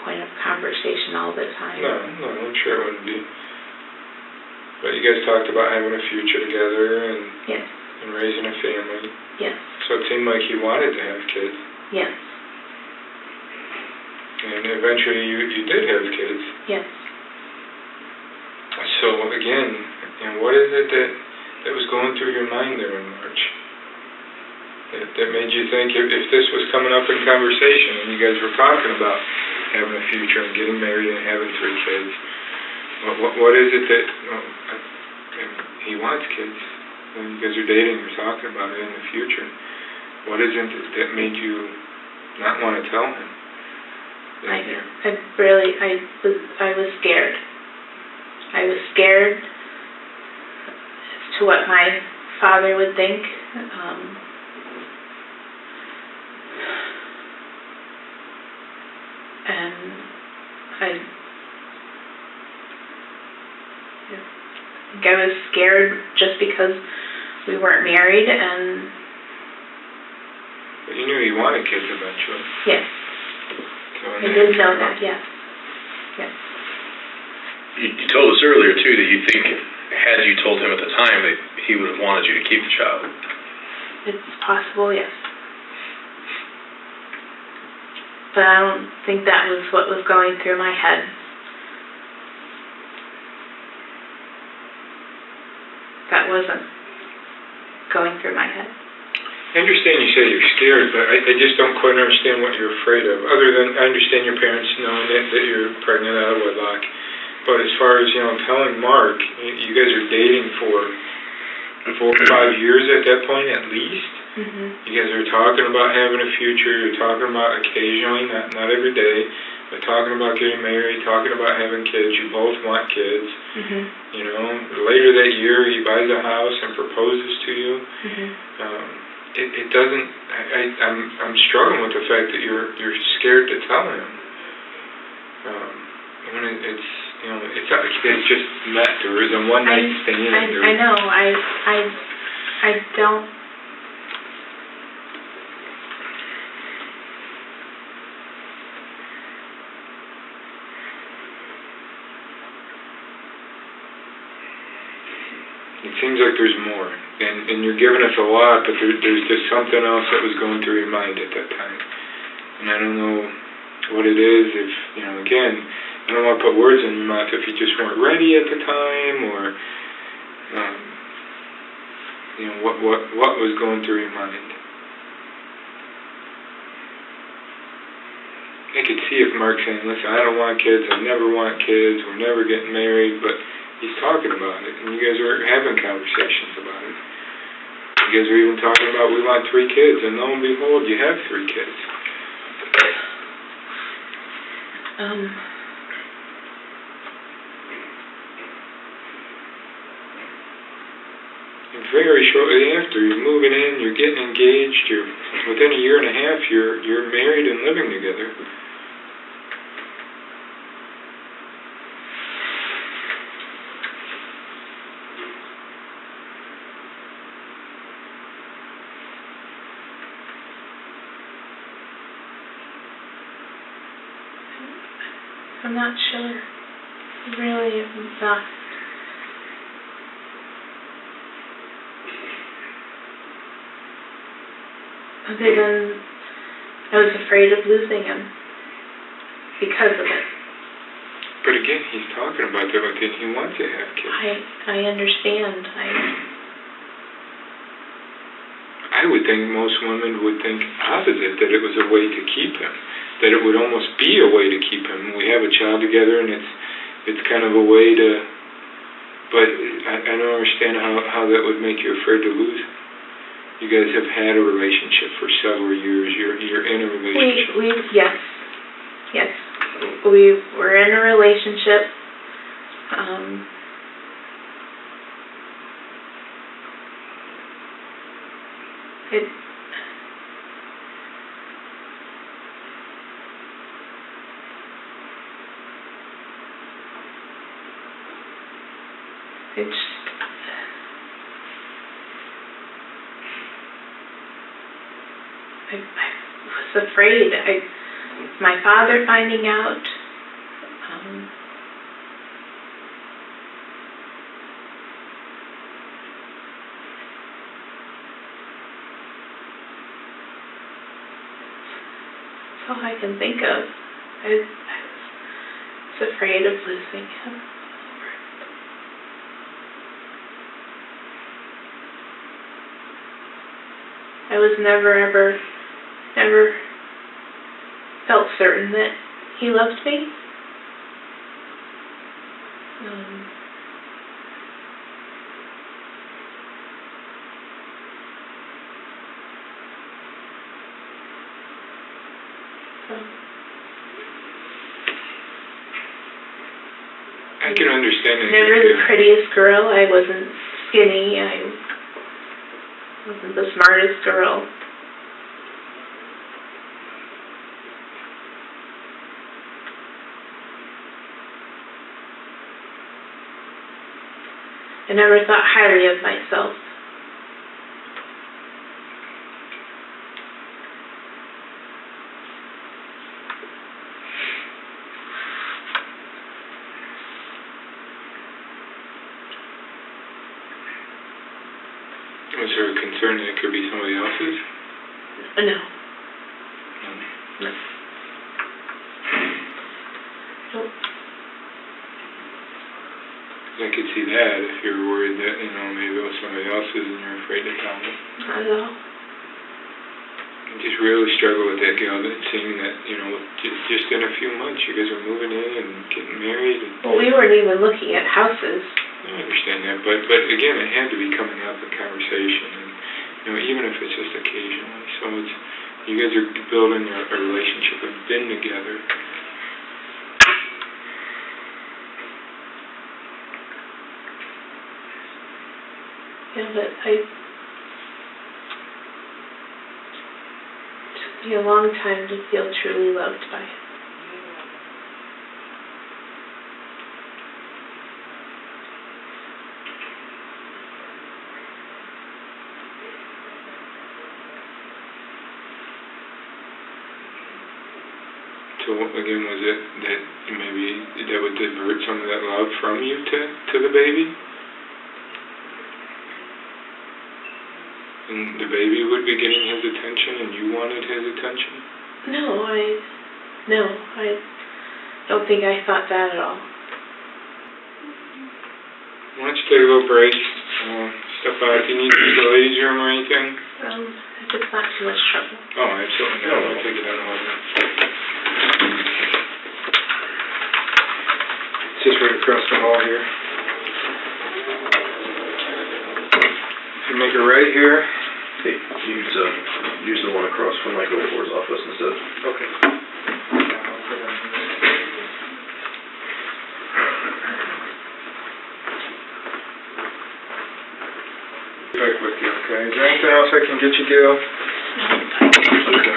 point of conversation all the time. No, I'm sure it wouldn't be. But you guys talked about having a future together and yes. And raising a family. Yes. So it seemed like he wanted to have kids. Yes. And eventually you did have kids. Yes. So again, what is it that was going through your mind there in March? That made you think, if this was coming up in conversation and you guys were talking about having a future and getting married and having 3 kids, what is it that he wants kids? When you guys are dating, you're talking about it in the future. What is it that made you not want to tell him? I was scared. I was scared as to what my father would think. And I think I was scared just because we weren't married, and but you knew you wanted kids eventually. Yes. So I did know that, yes. Yes. You told us earlier, too, that you think, had you told him at the time, that he would have wanted you to keep the child. It's possible, yes. But I don't think that was what was going through my head. That wasn't going through my head. I understand you say you're scared, but I just don't quite understand what you're afraid of. Other than, I understand your parents knowing that you're pregnant out of wedlock. But as far as, telling Mark, you guys are dating for 4 or 5 years at that point at least. Mm-hmm. You guys are talking about having a future. You're talking about occasionally, not every day, but talking about getting married, talking about having kids. You both want kids. Mm-hmm. Later that year, he buys a house and proposes to you. Mm-hmm. It doesn't. I'm struggling with the fact that you're scared to tell him. When it's just met. There is a one night stand. I know. I don't. It seems like there's more, and you're giving us a lot, but there's just something else that was going through your mind at that time, and I don't know what it is. If again, I don't want to put words in your mouth. If you just weren't ready at the time, or what was going through your mind? I could see if Mark's saying, listen, I don't want kids, I never want kids, we're never getting married, but he's talking about it, and you guys are having conversations about it. You guys are even talking about, we want 3 kids, and lo and behold, you have 3 kids. And very shortly after, you're moving in, you're getting engaged, you're within a year and a half, you're married and living together. I'm not sure. Really, I'm not. Other than I was afraid of losing him because of it. But again, he's talking about that, but then he wants to have kids. I understand. I would think most women would think opposite, that it was a way to keep him. That it would almost be a way to keep him. We have a child together, and it's kind of a way to. But I don't understand how that would make you afraid to lose him. You guys have had a relationship for several years. You're in a relationship. Yes. We were in a relationship. I was afraid. My father finding out. That's all I can think of. I was afraid of losing him. I was never felt certain that he loved me. I can understand it. Never the prettiest girl. I wasn't skinny. I wasn't the smartest girl. I never thought highly of myself. Was there a concern that it could be somebody else's? No. No. Nope. I could see that if you're worried that, maybe it was somebody else's and you're afraid to tell them. Not at all. I just really struggle with that, Gail, seeing that, just in a few months you guys are moving in and getting married. Well, we weren't even looking at houses. I understand that, but again, it had to be coming up in conversation, and even if it's just occasionally. So you guys are building a relationship, have been together. Yeah, but it took me a long time to feel truly loved by him. So again, was it that maybe that would divert some of that love from you to the baby? And the baby would be getting his attention and you wanted his attention? No, I don't think I thought that at all. Why don't you take a little break, step out. Do you need to use the ladies' room or anything? If it's not too much trouble. Oh, absolutely. No, I'll take it out of order. It's just right across the hall here. You make it right here. Hey, use the one across from Michael Ford's office instead. Okay. Back with you, okay? Is there anything else I can get you, Gail? Okay.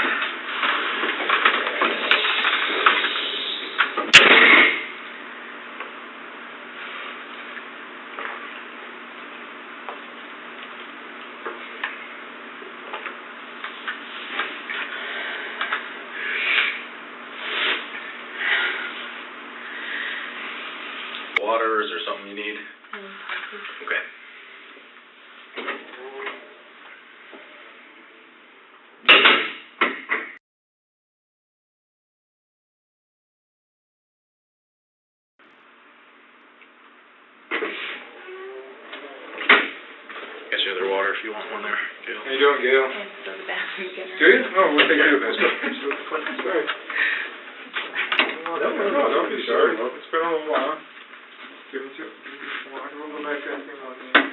Water, is there something you need? Okay. Guess your other water if you want one there, Gail. How you doing, Gail? I have to go to the bathroom again. Do you? Oh, we'll take care of that. Sorry. No, don't be sorry. It's been a little while. Give it to water. We'll go back to anything on there.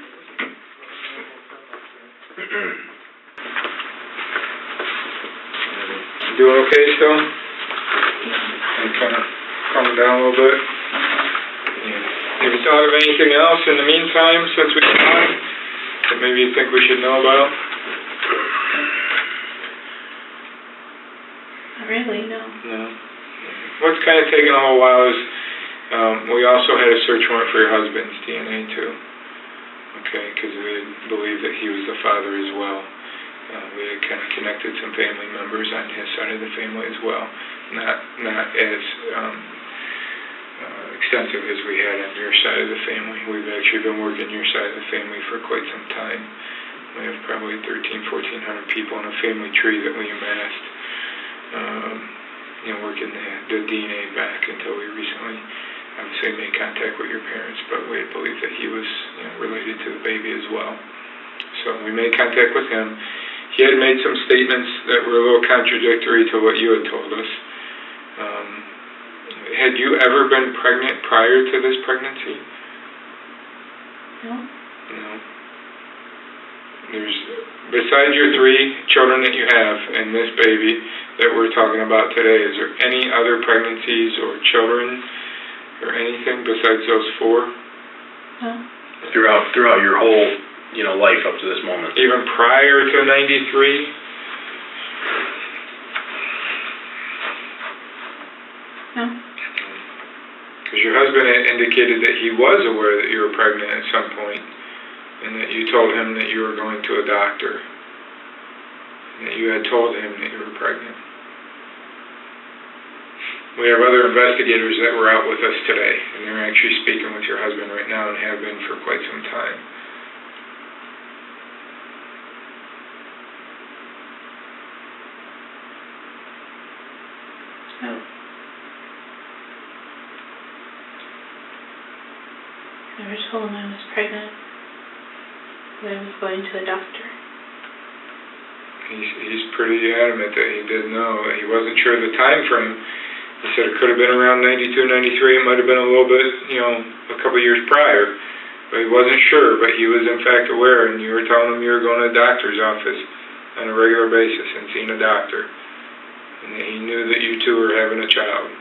You doing okay still? I'm kind of calming down a little bit. Yeah. Have you thought of anything else in the meantime since we talked that maybe you think we should know about? Not really, no. No. What's kind of taken a whole while is we also had a search warrant for your husband's DNA too. Okay, because we had believed that he was the father as well. We had kind of connected some family members on his side of the family as well. Not as extensive as we had on your side of the family. We've actually been working your side of the family for quite some time. We have probably 1,400 people in a family tree that we amassed. Working the DNA back until we recently obviously made contact with your parents, but we had believed that he was related to the baby as well. So we made contact with him. He had made some statements that were a little contradictory to what you had told us. Had you ever been pregnant prior to this pregnancy? No. No. There's, besides your 3 children that you have and this baby that we're talking about today, is there any other pregnancies or children or anything besides those 4? No. Throughout your whole, life up to this moment. Even prior to 93? No. Because your husband had indicated that he was aware that you were pregnant at some point, and that you told him that you were going to a doctor, and that you had told him that you were pregnant. We have other investigators that were out with us today, and they're actually speaking with your husband right now and have been for quite some time. No. Never told him I was pregnant. That I was going to a doctor. He's pretty adamant that he did know. He wasn't sure of the time frame. He said it could have been around 92, 93. It might have been a little bit, a couple years prior. But he wasn't sure, but he was in fact aware, and you were telling him you were going to a doctor's office on a regular basis and seeing a doctor. And that he knew that you two were having a child.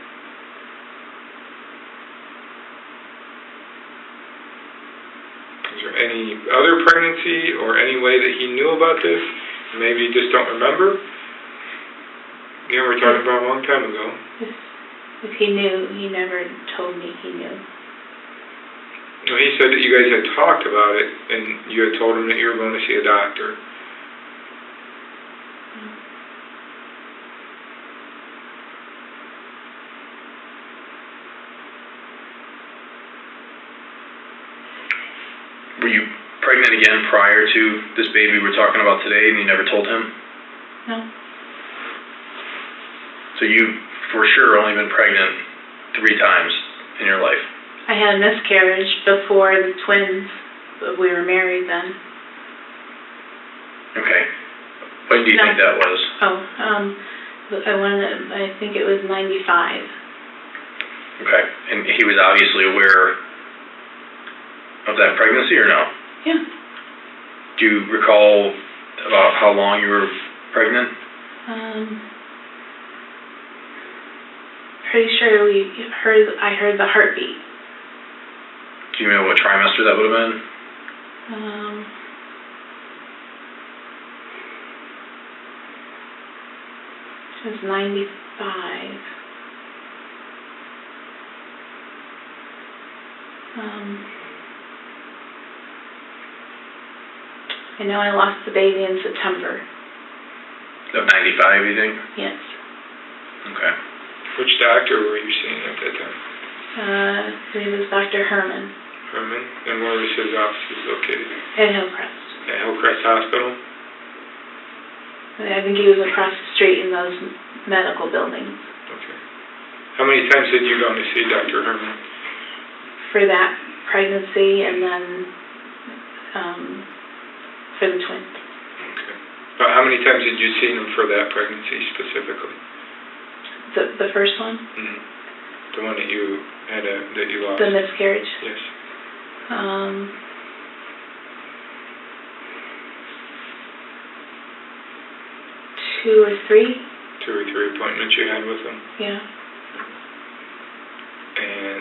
Is there any other pregnancy or any way that he knew about this? Maybe you just don't remember? We're talking about a long time ago. If he knew, he never told me he knew. Well, he said that you guys had talked about it, and you had told him that you were going to see a doctor. Were you pregnant again prior to this baby we're talking about today, and you never told him? No. So you've, for sure, only been pregnant 3 times in your life? I had a miscarriage before the twins, but we were married then. Okay. When do you think that was? I think it was 95. Okay. And he was obviously aware of that pregnancy, or no? Yeah. Do you recall about how long you were pregnant? Pretty sure I heard the heartbeat. Do you know what trimester that would have been? It was 95. I know I lost the baby in September. Of 95, you think? Yes. Okay. Which doctor were you seeing at that time? It was Dr. Herman. Herman? And where was his offices located? At Hillcrest. At Hillcrest Hospital? I think he was across the street in those medical buildings. Okay. How many times did you go to see Dr. Herman? For that pregnancy and then for the twins. Okay. But how many times did you see him for that pregnancy specifically? The first one? Mm-hmm. The one that you had that you lost? The miscarriage? Yes. 2 or 3. 2 or 3 appointments you had with him? Yeah. And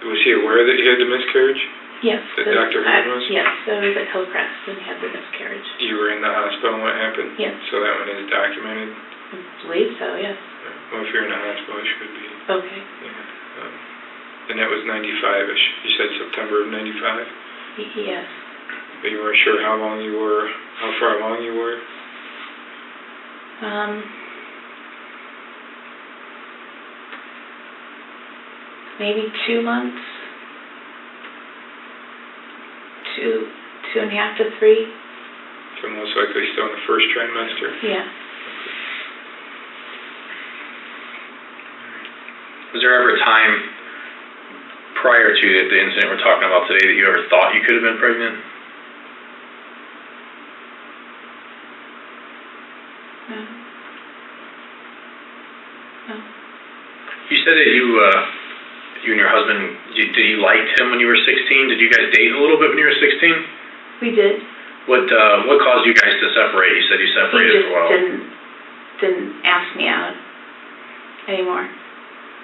was he aware that you had the miscarriage? Yes. That Dr. Herman was? Yes, I was at Hillcrest when he had the miscarriage. You were in the hospital when it happened? Yes. So that one is documented? I believe so, yes. Well, if you're in the hospital, it should be. Okay. Yeah. And that was 95-ish. You said September of 95? Yes. But you weren't sure how long you were, how far along you were? Maybe 2 months. 2.5 to 3. So most likely still in the first trimester? Yeah. Was there ever a time prior to the incident we're talking about today that you ever thought you could have been pregnant? No. No. You said that you and your husband, did you like him when you were 16? Did you guys date a little bit when you were 16? We did. What caused you guys to separate? You said you separated for a while. He just didn't ask me out anymore.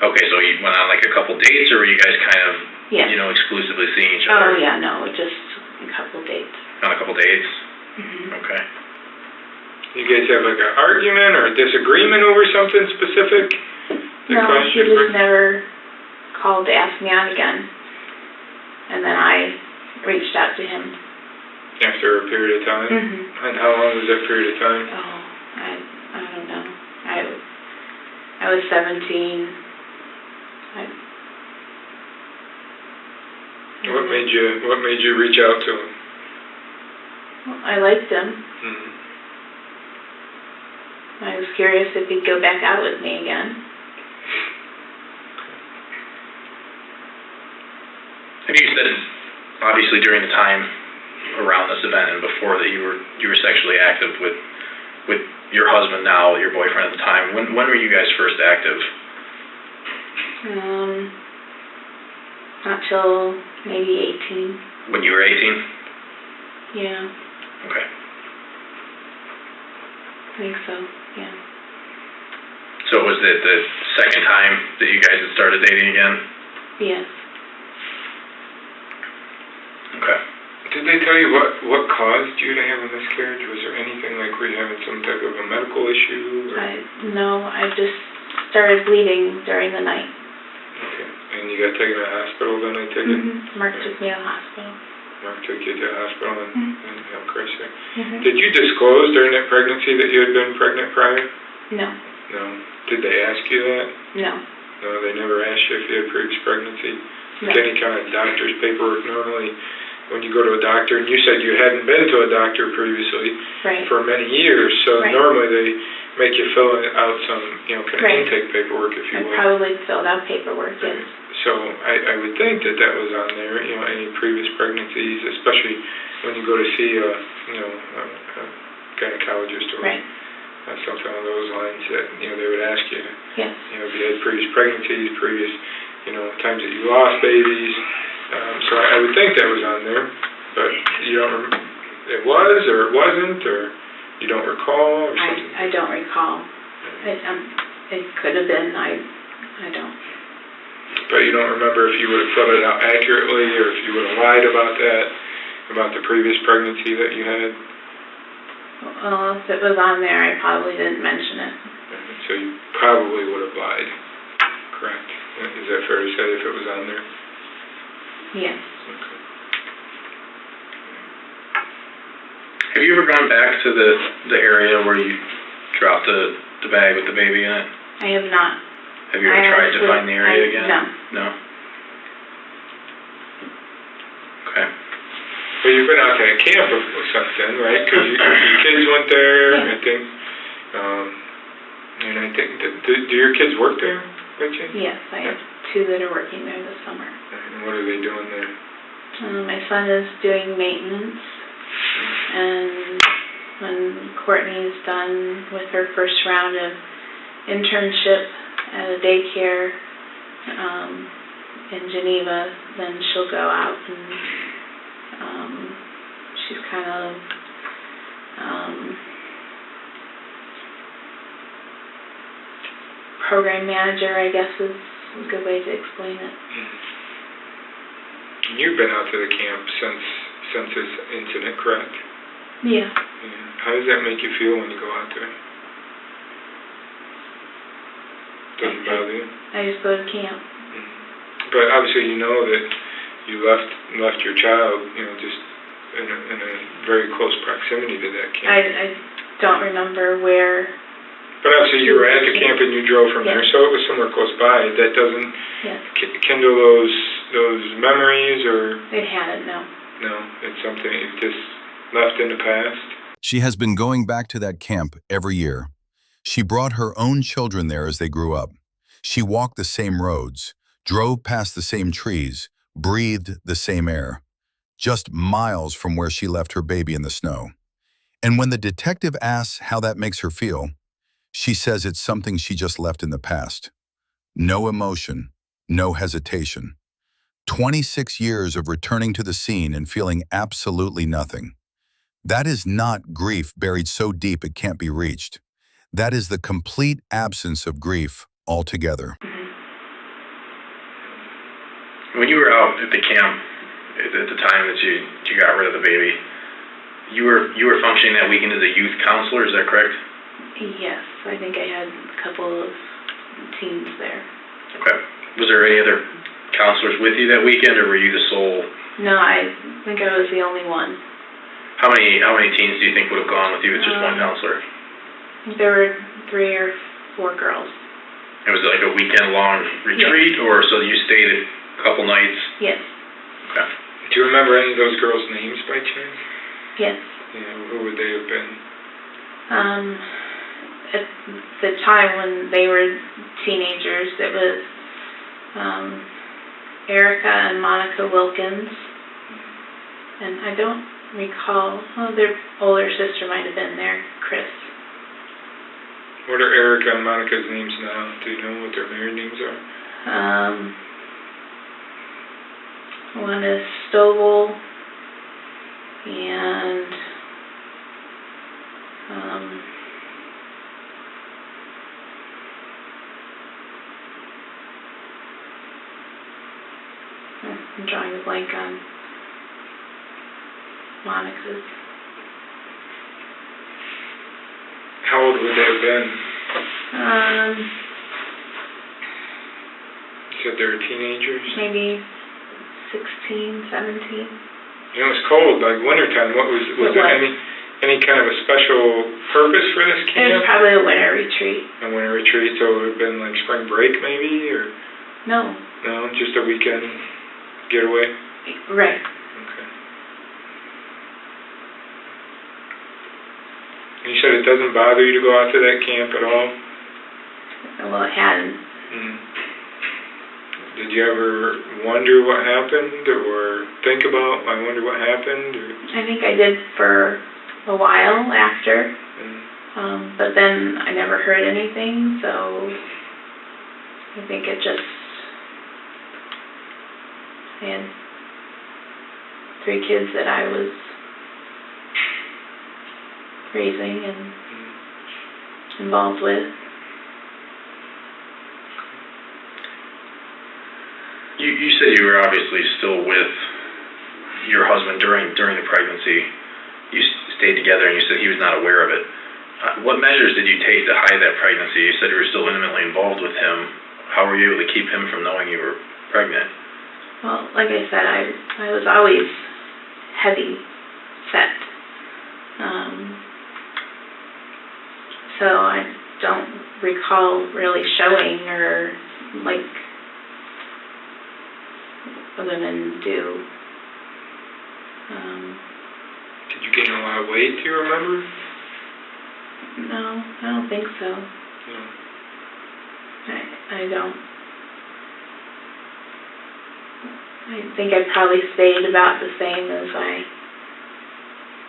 Okay, so you went on like a couple dates, or were you guys kind of, yes, exclusively seeing each other? Oh, yeah, no, just a couple dates. On a couple dates? Mm-hmm. Okay. You guys have like an argument or a disagreement over something specific? No, he just never called to ask me out again. And then I reached out to him. After a period of time? Mm-hmm. And how long was that period of time? Oh, I don't know. I was 17. What made you reach out to him? Well, I liked him. Mm-hmm. I was curious if he'd go back out with me again. And you said, obviously, during the time around this event and before that, you were sexually active with your husband now, your boyfriend at the time. When were you guys first active? Not till maybe 18. When you were 18? Yeah. Okay. I think so, yeah. So was it the second time that you guys had started dating again? Yes. Okay. Did they tell you what caused you to have a miscarriage? Was there anything like were you having some type of a medical issue? Or? No, I just started bleeding during the night. Okay. And you got taken to the hospital then, I take it? Mm-hmm. Mark took me to the hospital. Mark took you to the hospital and Hillcrest there. Mm-hmm. Did you disclose during that pregnancy that you had been pregnant prior? No. No. Did they ask you that? No. No, they never asked you if you had previous pregnancy? No. Like any kind of doctor's paperwork normally, when you go to a doctor, and you said you hadn't been to a doctor previously right. for many years, so right. normally they make you fill out some, kind of right. intake paperwork, if you will. I probably filled out paperwork, yes. So I would think that was on there, any previous pregnancies, especially when you go to see a gynecologist or right. something along those lines that, they would ask you. Yes. If you had previous pregnancies, previous, times that you lost babies. So I would think that was on there, but you don't it was, or it wasn't, or you don't recall, or something? I don't recall. It could have been. I don't. But you don't remember if you would have filled it out accurately, or if you would have lied about that, about the previous pregnancy that you had? Well, if it was on there, I probably didn't mention it. So you probably would have lied, correct? Is that fair to say, if it was on there? Yes. Okay. Have you ever gone back to the area where you dropped the bag with the baby in it? I have not. Have you ever tried to find the area again? No. No? Okay. Well, you've been out to a camp or something, right? Because your kids went there, Yeah. I think. And I think, do your kids work there, Richie? Yes, I have 2 that are working there this summer. And what are they doing there? My son is doing maintenance, and when Courtney's done with her first round of internship at a daycare in Geneva, then she'll go out and she's kind of program manager, I guess is a good way to explain it. And you've been out to the camp since this incident, correct? Yeah. How does that make you feel when you go out there? Doesn't bother you? I just go to camp. But obviously you know that you left your child, just in a very close proximity to that camp. I don't remember where. But obviously you were at the camp and you drove from Yes. there, so it was somewhere close by. That doesn't Yes. kindle those memories, or? It hadn't, no. No, it's something you've just left in the past. She has been going back to that camp every year. She brought her own children there as they grew up. She walked the same roads, drove past the same trees, breathed the same air, just miles from where she left her baby in the snow. And when the detective asks how that makes her feel, she says it's something she just left in the past. No emotion, no hesitation. 26 years of returning to the scene and feeling absolutely nothing. That is not grief buried so deep it can't be reached. That is the complete absence of grief altogether. When you were out at the camp at the time that you got rid of the baby, you were functioning that weekend as a youth counselor, is that correct? Yes, I think I had a couple of teens there. Okay. Was there any other counselors with you that weekend, or were you the sole? No, I think I was the only one. How many teens do you think would have gone with you with just one counselor? I think there were 3 or 4 girls. It was like a weekend-long retreat, or so you stayed a couple nights? Yes. Okay. Do you remember any of those girls' names by chance? Yes. Who would they have been? At the time when they were teenagers, it was Erica and Monica Wilkins. And I don't recall, their older sister might have been there, Chris. What are Erica and Monica's names now? Do you know what their married names are? One is Stovall, and I'm drawing a blank on Monica's. How old would they have been? You said they were teenagers? Maybe 16, 17. It's cold, like wintertime. Was there any kind of a special purpose for this It camp? was probably a winter retreat. A winter retreat, so it would have been like spring break maybe, or? No. No, just a weekend getaway? Right. Okay. And you said it doesn't bother you to go out to that camp at all? Well, it hadn't. Did you ever wonder what happened, or think about, I wonder what happened? Or? I think I did for a while after. But then I never heard anything, so I think I had 3 kids that I was raising and involved with. You said you were obviously still with your husband during the pregnancy. You stayed together, and you said he was not aware of it. What measures did you take to hide that pregnancy? You said you were still intimately involved with him. How were you able to keep him from knowing you were pregnant? Well, like I said, I was always heavy set. So I don't recall really showing or like women do. Did you gain a lot of weight, do you remember? No, I don't think so. No. I don't. I think I probably stayed about the same as I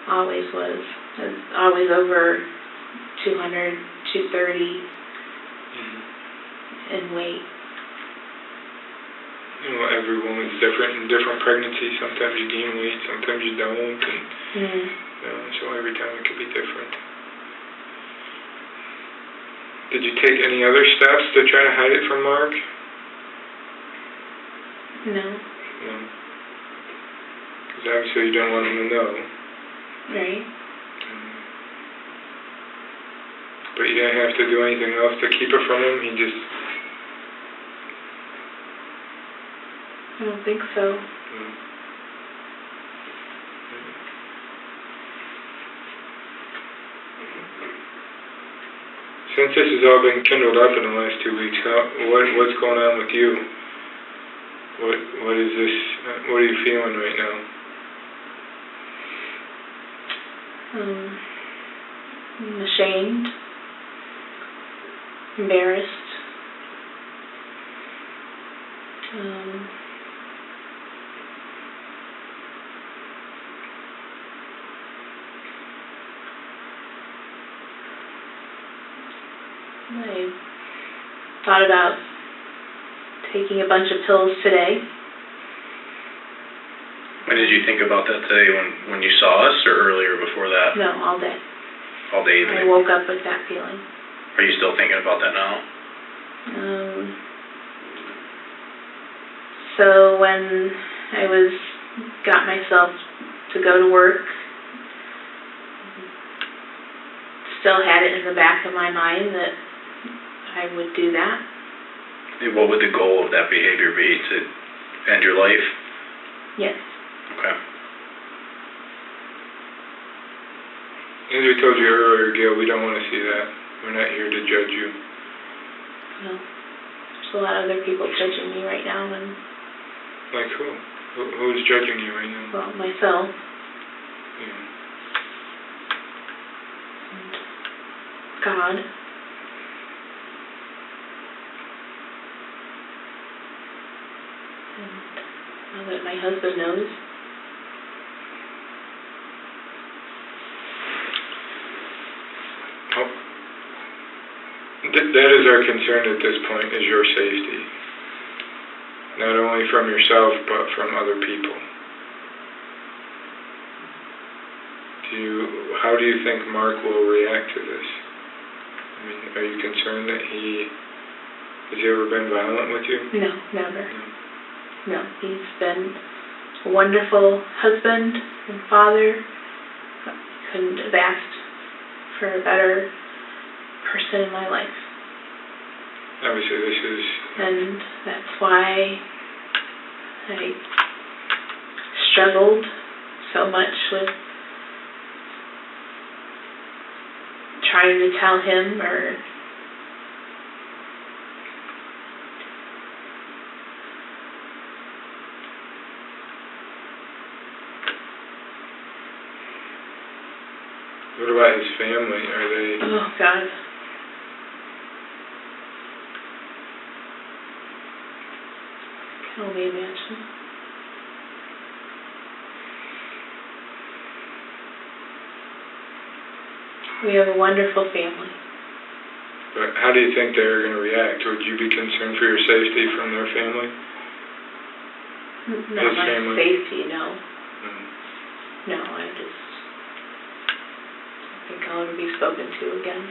always was. I was always over 200, 230 in weight. You know, every woman's different in different pregnancies. Sometimes you gain weight, sometimes you don't, and you know, so every time it could be different. Did you take any other steps to try to hide it from Mark? No. No. Because obviously you don't want him to know. Right. But you didn't have to do anything else to keep it from him? He just... I don't think so. Since this has all been kindled up in the last 2 weeks, what's going on with you? What is this? What are you feeling right now? I'm ashamed, embarrassed. I thought about taking a bunch of pills today. When did you think about that today? When you saw us, or earlier before that? No, all day. All day even? I woke up with that feeling. Are you still thinking about that now? So when I got myself to go to work, still had it in the back of my mind that I would do that. What would the goal of that behavior be? To end your life? Yes. Okay. As we told you earlier, Gail, we don't want to see that. We're not here to judge you. No. There's a lot of other people judging me right now, and... Like who? Who's judging you right now? Well, myself. Yeah. And God. And now that my husband knows. Well, that is our concern at this point, is your safety. Not only from yourself, but from other people. How do you think Mark will react to this? I mean, are you concerned that has he ever been violent with you? No, never. No, he's been a wonderful husband and father. Couldn't have asked for a better person in my life. Obviously, this is... And that's why I struggled so much with trying to tell him or What about his family? Are they... Oh, God. Can only imagine. We have a wonderful family. But how do you think they're going to react? Would you be concerned for your safety from their family? Not His my family? safety, no. Mm. No, I think I'll ever be spoken to again.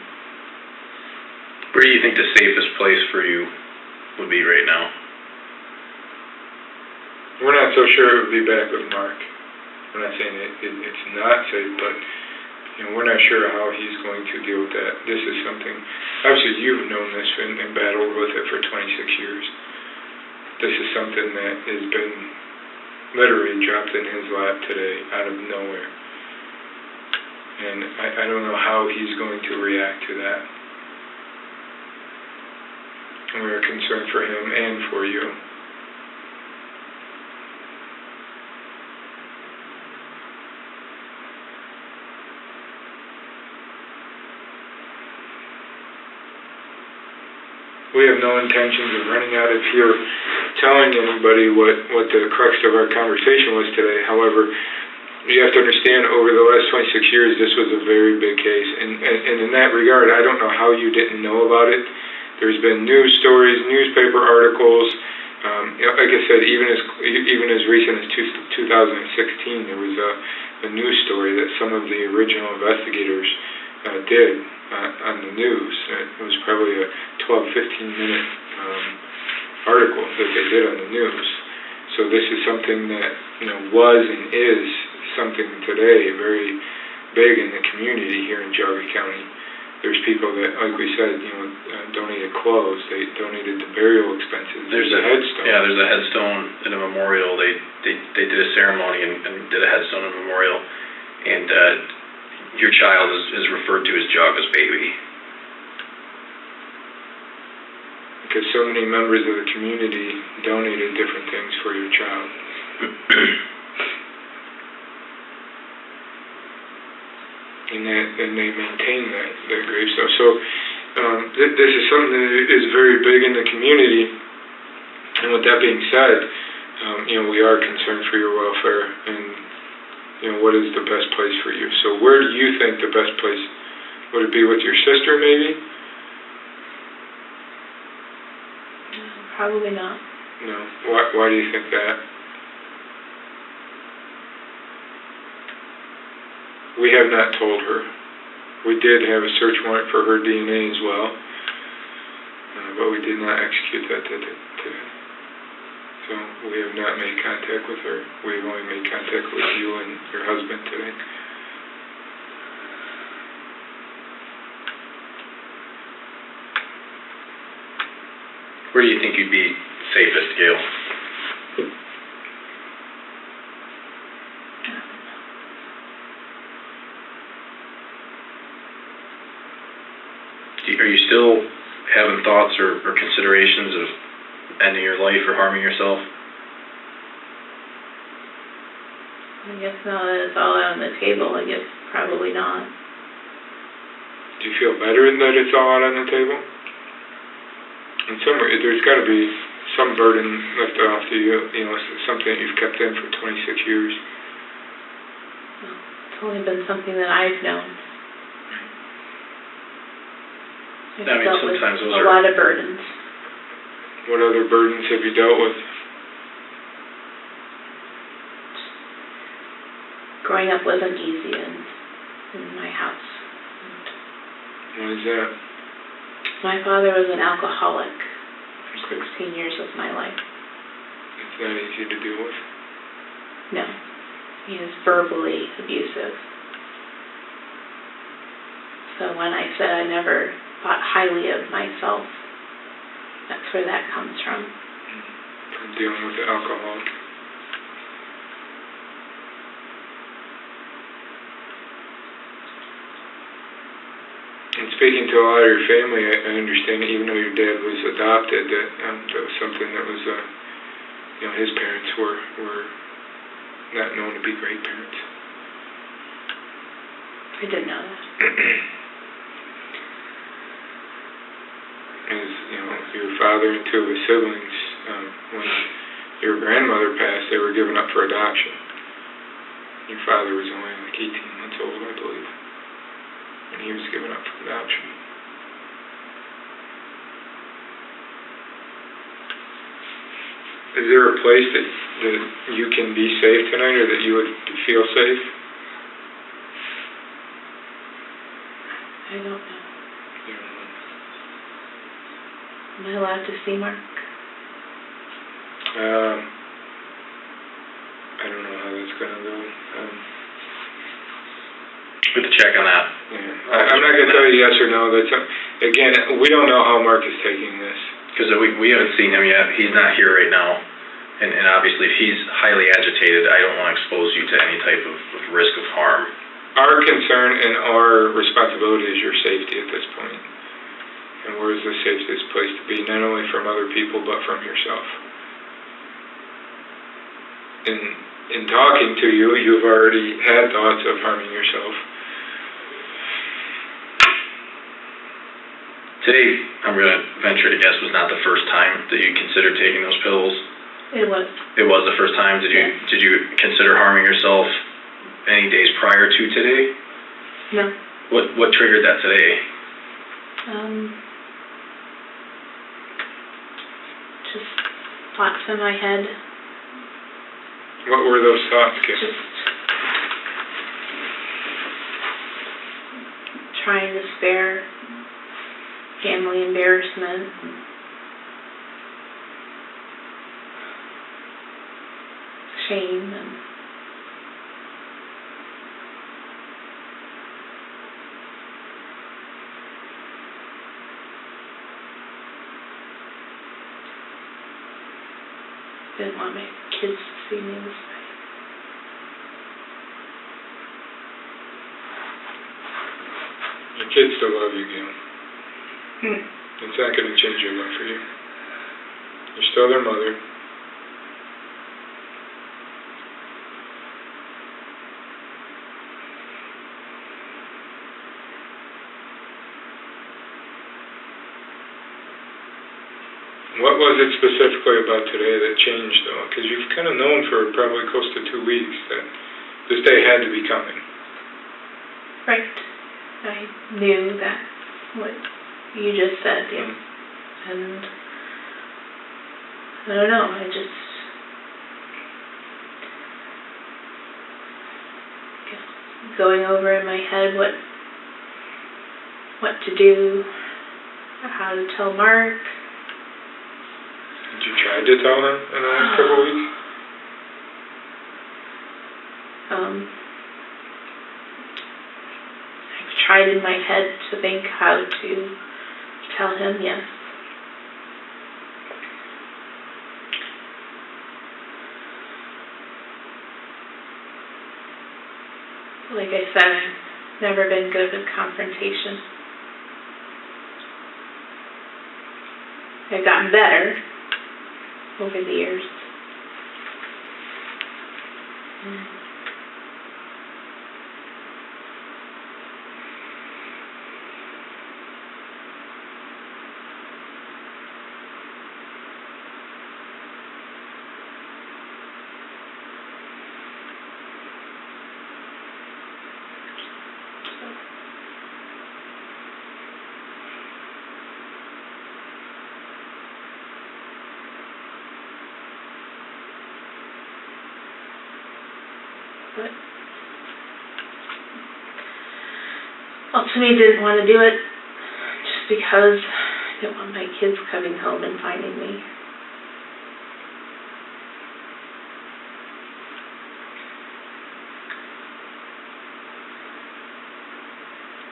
Where do you think the safest place for you would be right now? We're not so sure it would be back with Mark. We're not saying it's not safe, but we're not sure how he's going to deal with that. This is something, obviously you've known this and battled with it for 26 years. This is something that has been literally dropped in his lap today out of nowhere. And I don't know how he's going to react to that. And we're concerned for him and for you. We have no intentions of running out of here telling anybody what the crux of our conversation was today. However, you have to understand, over the last 26 years, this was a very big case. And in that regard, I don't know how you didn't know about it. There's been news stories, newspaper articles. Like I said, even as recent as 2016, there was a news story that some of the original investigators did on the news. It was probably a 12-15-minute article that they did on the news. So this is something that was and is something today very big in the community here in Geauga County. There's people that, like we said, donated clothes. They donated the burial expenses. There's a headstone. Yeah, there's a headstone and a memorial. They did a ceremony and did a headstone and memorial. And your child is referred to as Geauga's baby. Because so many members of the community donated different things for your child. And they maintain that gravestone. So this is something that is very big in the community. And with that being said, we are concerned for your welfare and what is the best place for you. So where do you think the best place would it be? With your sister, maybe? Probably not. No. Why do you think that? We have not told her. We did have a search warrant for her DNA as well, but we did not execute that today. So we have not made contact with her. We have only made contact with you and your husband today. Where do you think you'd be safest, Gail? Are you still having thoughts or considerations of ending your life or harming yourself? I guess now that it's all out on the table, I guess probably not. Do you feel better that it's all out on the table? In some way, there's got to be some burden left off to you, something that you've kept in for 26 years. Well, it's only been something that I've known. I've dealt with a lot of burdens. What other burdens have you dealt with? Growing up wasn't easy in my house. What is that? My father was an alcoholic for 16 years of my life. Is that easy to deal with? No. He was verbally abusive. So when I said I never thought highly of myself, that's where that comes from. From dealing with the alcohol. And speaking to a lot of your family, I understand that even though your dad was adopted, that was something that was, his parents were not known to be great parents. I didn't know that. As your father and two of his siblings, when your grandmother passed, they were given up for adoption. Your father was only like 18 months old, I believe. and he was given up for adoption. Is there a place that you can be safe tonight, or that you would feel safe? I don't know. You don't know. Am I allowed to see Mark? I don't know how that's going to go. We have to check on that. Yeah. I'm not going to tell you yes or no. Again, we don't know how Mark is taking this. Because we haven't seen him yet. He's not here right now. And obviously, if he's highly agitated, I don't want to expose you to any type of risk of harm. Our concern and our responsibility is your safety at this point. And where is the safest place to be, not only from other people, but from yourself. In talking to you, you've already had thoughts of harming yourself. Today, I'm going to venture to guess, was not the first time that you considered taking those pills. It was. It was the first time. Did you consider harming yourself any days prior to today? No. What triggered that today? Just thoughts in my head. What were those thoughts, Kim? Just trying to spare family embarrassment. Shame and didn't want my kids to see me this way. Your kids still love you, Gail. It's not going to change your love for you. You're still their mother. What was it specifically about today that changed, though? Because you've kind of known for probably close to 2 weeks that this day had to be coming. Right. I knew that, what you just said, yeah. And I don't know, I just going over in my head what to do, how to tell Mark. Did you try to tell him in the last couple of weeks? I've tried in my head to think how to tell him, yes. Like I said, I've never been good with confrontation. I've gotten better over the years. But ultimately didn't want to do it just because I didn't want my kids coming home and finding me.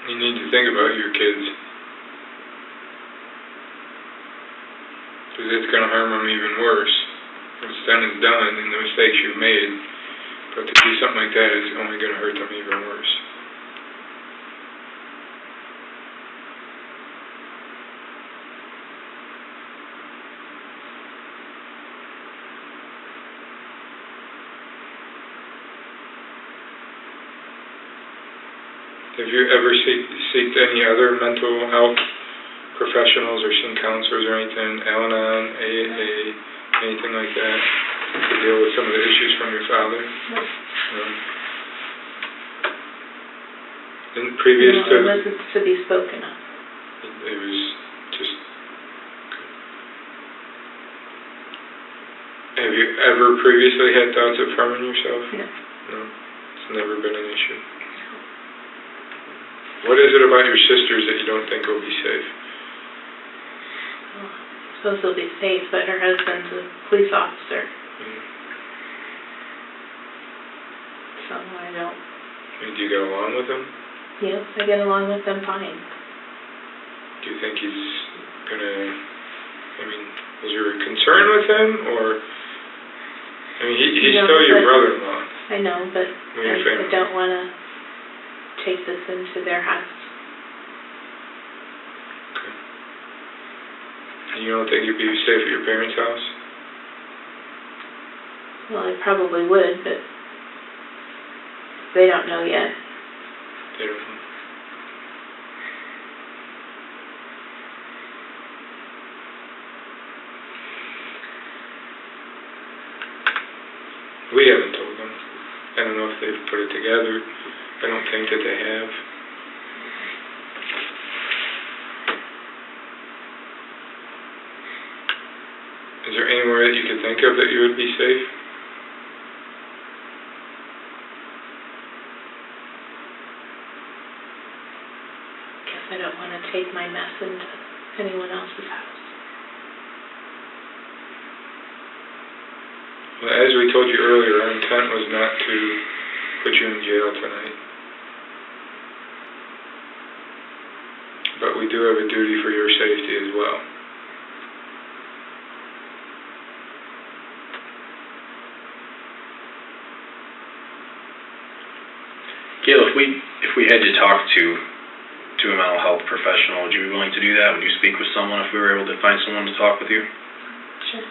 You need to think about your kids. Because it's going to harm them even worse. What's done is done, and the mistakes you've made. But to do something like that is only going to hurt them even worse. Have you ever seeked any other mental health professionals or seen counselors or anything, Al-Anon, AA, anything like that, to deal with some of the issues from your father? No. No. And previous No, it wasn't to be spoken of. It was just... Have you ever previously had thoughts of harming yourself? No. No? It's never been an issue? What is it about your sisters that you don't think will be safe? Well, I suppose they'll be safe, but her husband's a police officer. Mm. So I don't... Do you get along with him? Yes, I get along with them fine. Do you think he's gonna... I mean, is there a concern with him, or... I mean, he's No, still your but- brother-in-law. I know, but Your family. I don't want to take this into their house. Okay. And you don't think you'd be safe at your parents' house? Well, I probably would, but they don't know yet. They don't know. We haven't told them. I don't know if they've put it together. I don't think that they have. Is there anywhere that you could think of that you would be safe? Guess I don't want to take my mess into anyone else's house. Well, as we told you earlier, our intent was not to put you in jail tonight. But we do have a duty for your safety as well. Gail, if we had you talk to a mental health professional, would you be willing to do that? Would you speak with someone if we were able to find someone to talk with you? Sure.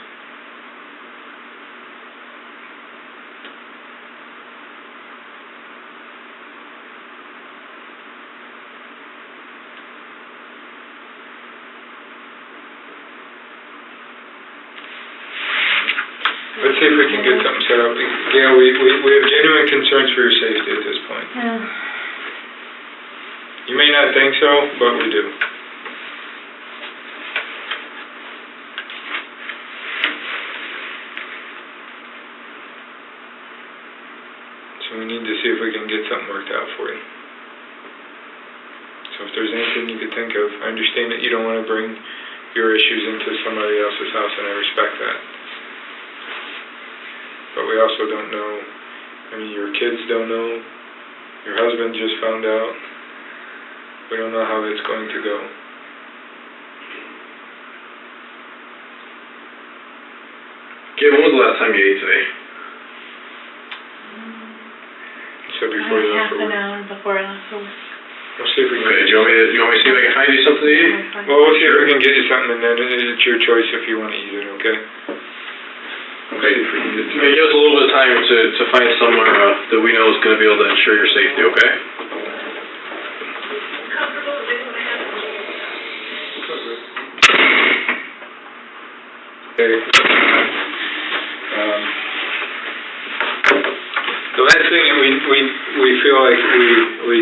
Let's see if we can get something set up. Gail, we have genuine concerns for your safety at this point. Yeah. You may not think so, but we do. So we need to see if we can get something worked out for you. So if there's anything you could think of, I understand that you don't want to bring your issues into somebody else's house, and I respect that. But we also don't know, I mean, your kids don't know, your husband just found out. We don't know how that's going to go. Gail, when was the last time you ate today? You said before you left Half for an work. hour before I left for work. We'll see if we can Okay, get do you want me to see if I can find you something to eat? Well, we'll see if we can get you something, and then it's your choice if you want to eat it, okay? Okay, give us a little bit of time to find somewhere that we know is going to be able to ensure your safety, okay? Okay. The last thing that we feel like we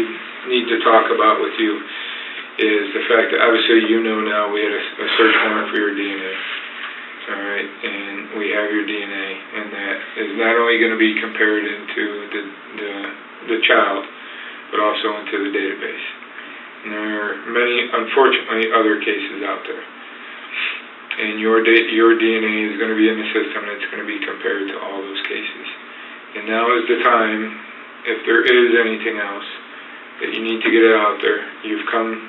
need to talk about with you is the fact that obviously you know now we had a search warrant for your DNA. All right, and we have your DNA, and that is not only going to be compared into the child, but also into the database. And there are many, unfortunately, other cases out there. And your DNA is going to be in the system, and it's going to be compared to all those cases. And now is the time, if there is anything else, that you need to get it out there. You've come,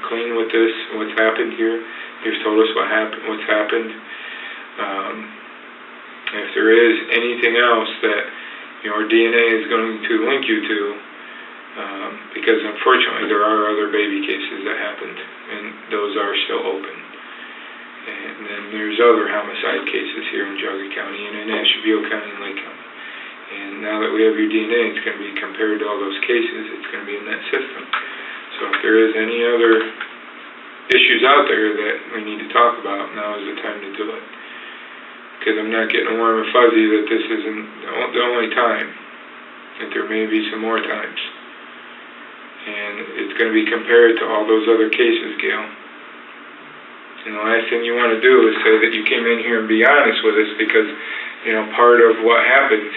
clean with this, what's happened here. You've told us what's happened. If there is anything else that your DNA is going to link you to, because unfortunately there are other baby cases that happened, and those are still open. And then there's other homicide cases here in Geauga County and in Geauga County and Lake County. And now that we have your DNA, it's going to be compared to all those cases. It's going to be in that system. So if there is any other issues out there that we need to talk about, now is the time to do it. Because I'm not getting warm and fuzzy that this isn't the only time. That there may be some more times. And it's going to be compared to all those other cases, Gail. And the last thing you want to do is say that you came in here and be honest with us, because, part of what happens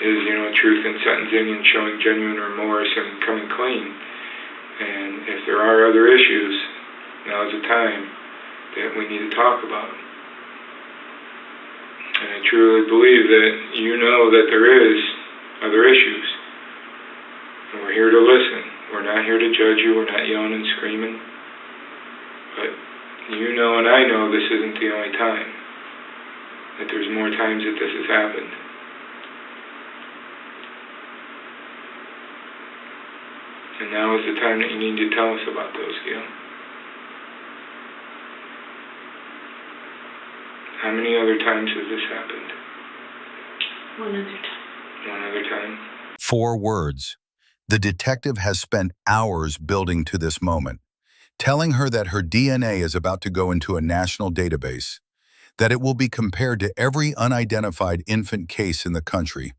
is, truth in sentencing and showing genuine remorse and coming clean. And if there are other issues, now's the time that we need to talk about them. And I truly believe that you know that there is other issues. And we're here to listen. We're not here to judge you. We're not yelling and screaming. But you know and I know this isn't the only time. That there's more times that this has happened. And now is the time that you need to tell us about those, Gail. How many other times has this happened? One other time. One other time? 4 words. The detective has spent hours building to this moment, telling her that her DNA is about to go into a national database, that it will be compared to every unidentified infant case in the country,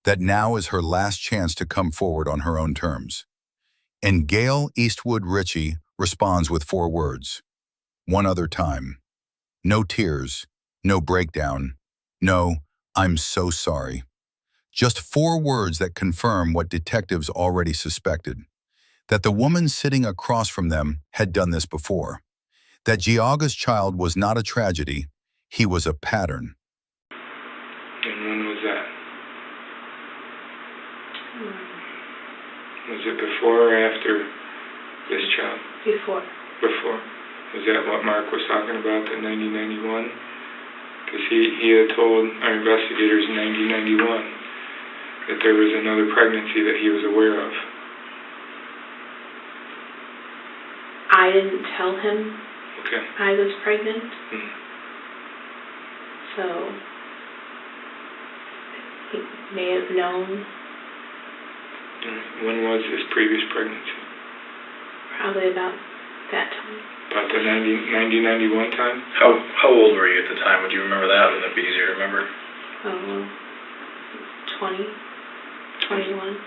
that now is her last chance to come forward on her own terms. And Gail Eastwood Richie responds with 4 words. One other time. No tears, no breakdown, no, I'm so sorry. Just 4 words that confirm what detectives already suspected. That the woman sitting across from them had done this before. That Geauga's child was not a tragedy, he was a pattern. And when was that? Was it before or after this child? Before. Before. Was that what Mark was talking about, the 1991? Because he had told our investigators in 1991 that there was another pregnancy that he was aware of. I didn't tell him Okay. I was pregnant. Mm-hmm. So he may have known. When was this previous pregnancy? Probably about that time. About the 1991 time? How old were you at the time? Would you remember that? Would that be easier to remember? 20, 21.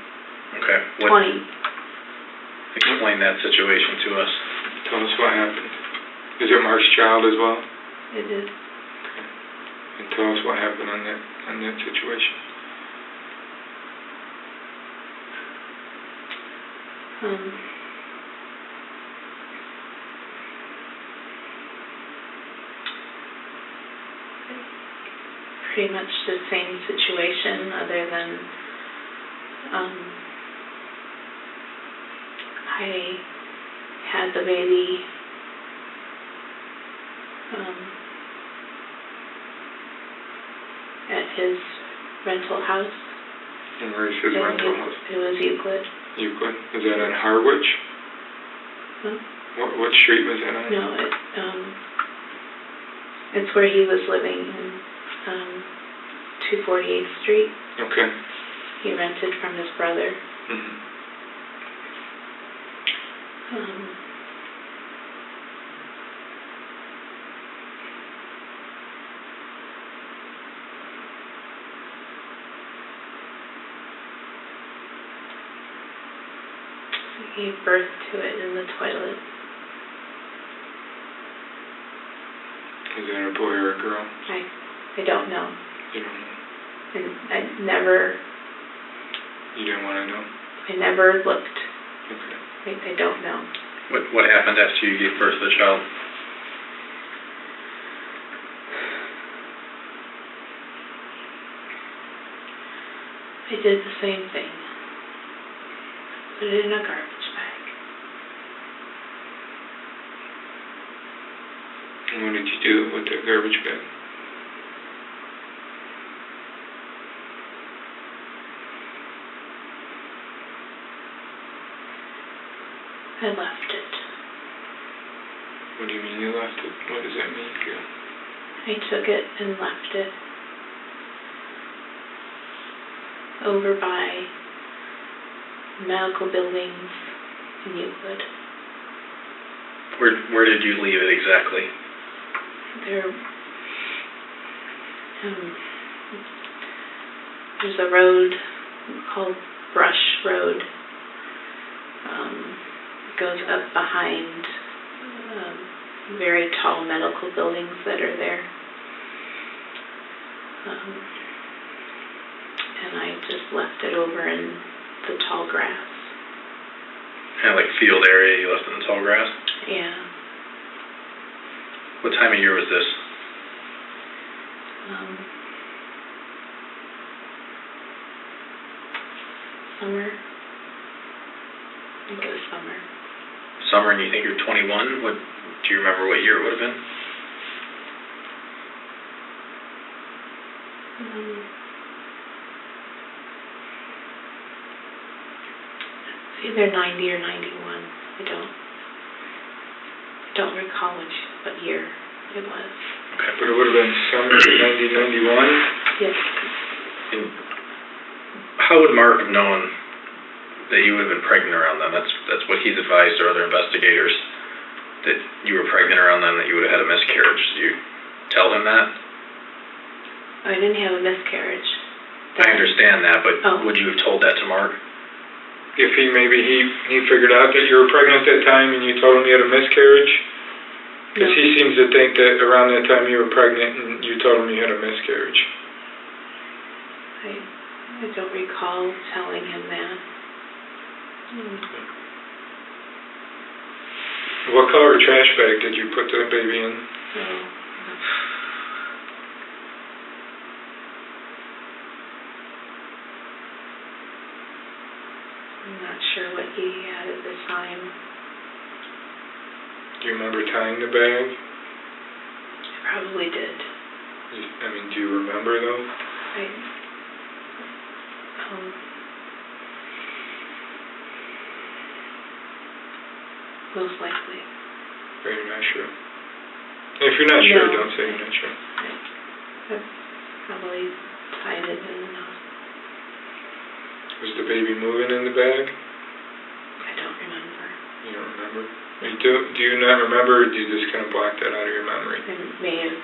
Okay. 20. Explain that situation to us. Tell us what happened. Is it Mark's child as well? It is. Okay. And tell us what happened on that situation. Pretty much the same situation, other than I had the baby at his rental house. And where's his rental house? It was Euclid. Euclid? Is that in Harwich? Huh? What street was that on? No, it's where he was living in 248th Street. Okay. He rented from his brother. Mm-hmm. He gave birth to it in the toilet. Is that a boy or a girl? I don't know. You don't know? And I never... You didn't want to know? I never looked. Okay. I don't know. What happened after you gave birth to the child? I did the same thing. Put it in a garbage bag. And what did you do with the garbage bag? I left it. What do you mean you left it? What does that mean, Gail? I took it and left it over by medical buildings in Euclid. Where did you leave it exactly? There's a road called Brush Road Goes up behind very tall medical buildings that are there. And I just left it over in the tall grass. Kind of like field area, you left it in the tall grass? Yeah. What time of year was this? Summer. I think it was summer. Summer, and you think you're 21? What, do you remember what year it would have been? It's either 90 or 91. I don't recall what year it was. Okay, but it would have been summer of 1991? Yes. And how would Mark have known that you would have been pregnant around then? That's what he's advised our other investigators, that you were pregnant around then, that you would have had a miscarriage. Did you tell him that? I didn't have a miscarriage. I understand that, but Oh. would you have told that to Mark? If he figured out that you were pregnant at that time and you told him you had a miscarriage? Because No. he seems to think that around that time you were pregnant and you told him you had a miscarriage. I don't recall telling him that. What color trash bag did you put the baby in? I'm not sure what he had at the time. Do you remember tying the bag? I probably did. Do you remember though? Most likely. Or you're not sure? If you're not sure, No. don't say you're not sure. I probably tied it in enough. Was the baby moving in the bag? I don't remember. You don't remember? Do you not remember, or do you just kind of block that out of your memory? I may have.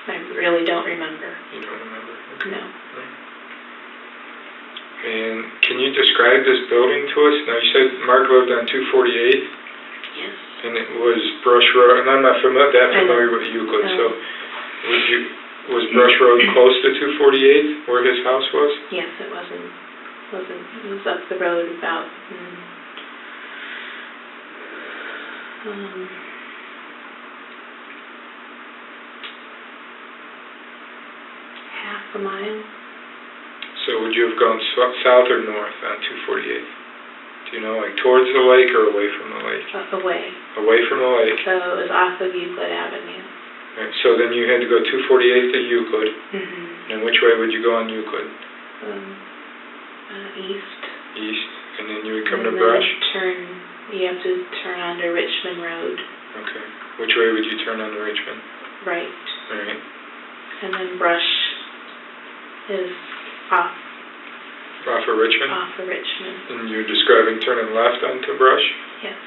I really don't remember. You don't remember? Okay. No. And can you describe this building to us? Now, you said Mark lived on 248? Yes. And it was Brush Road, and I'm not familiar with Euclid, so was Brush Road close to 248, where his house was? Yes, it wasn't. It was up the road about half a mile. So would you have gone south or north on 248? Do you know, like towards the lake or away from the lake? Away. Away from the lake. So it was off of Euclid Avenue. Right, so then you had to go 248 to Euclid. Mm-hmm. And which way would you go on Euclid? East. East. And then you would come and to Brush? You have to turn onto Richmond Road. Okay. Which way would you turn onto Richmond? Right. Right. And then Brush is off Off of Richmond? of Richmond. And you're describing turning left onto Brush? Yes.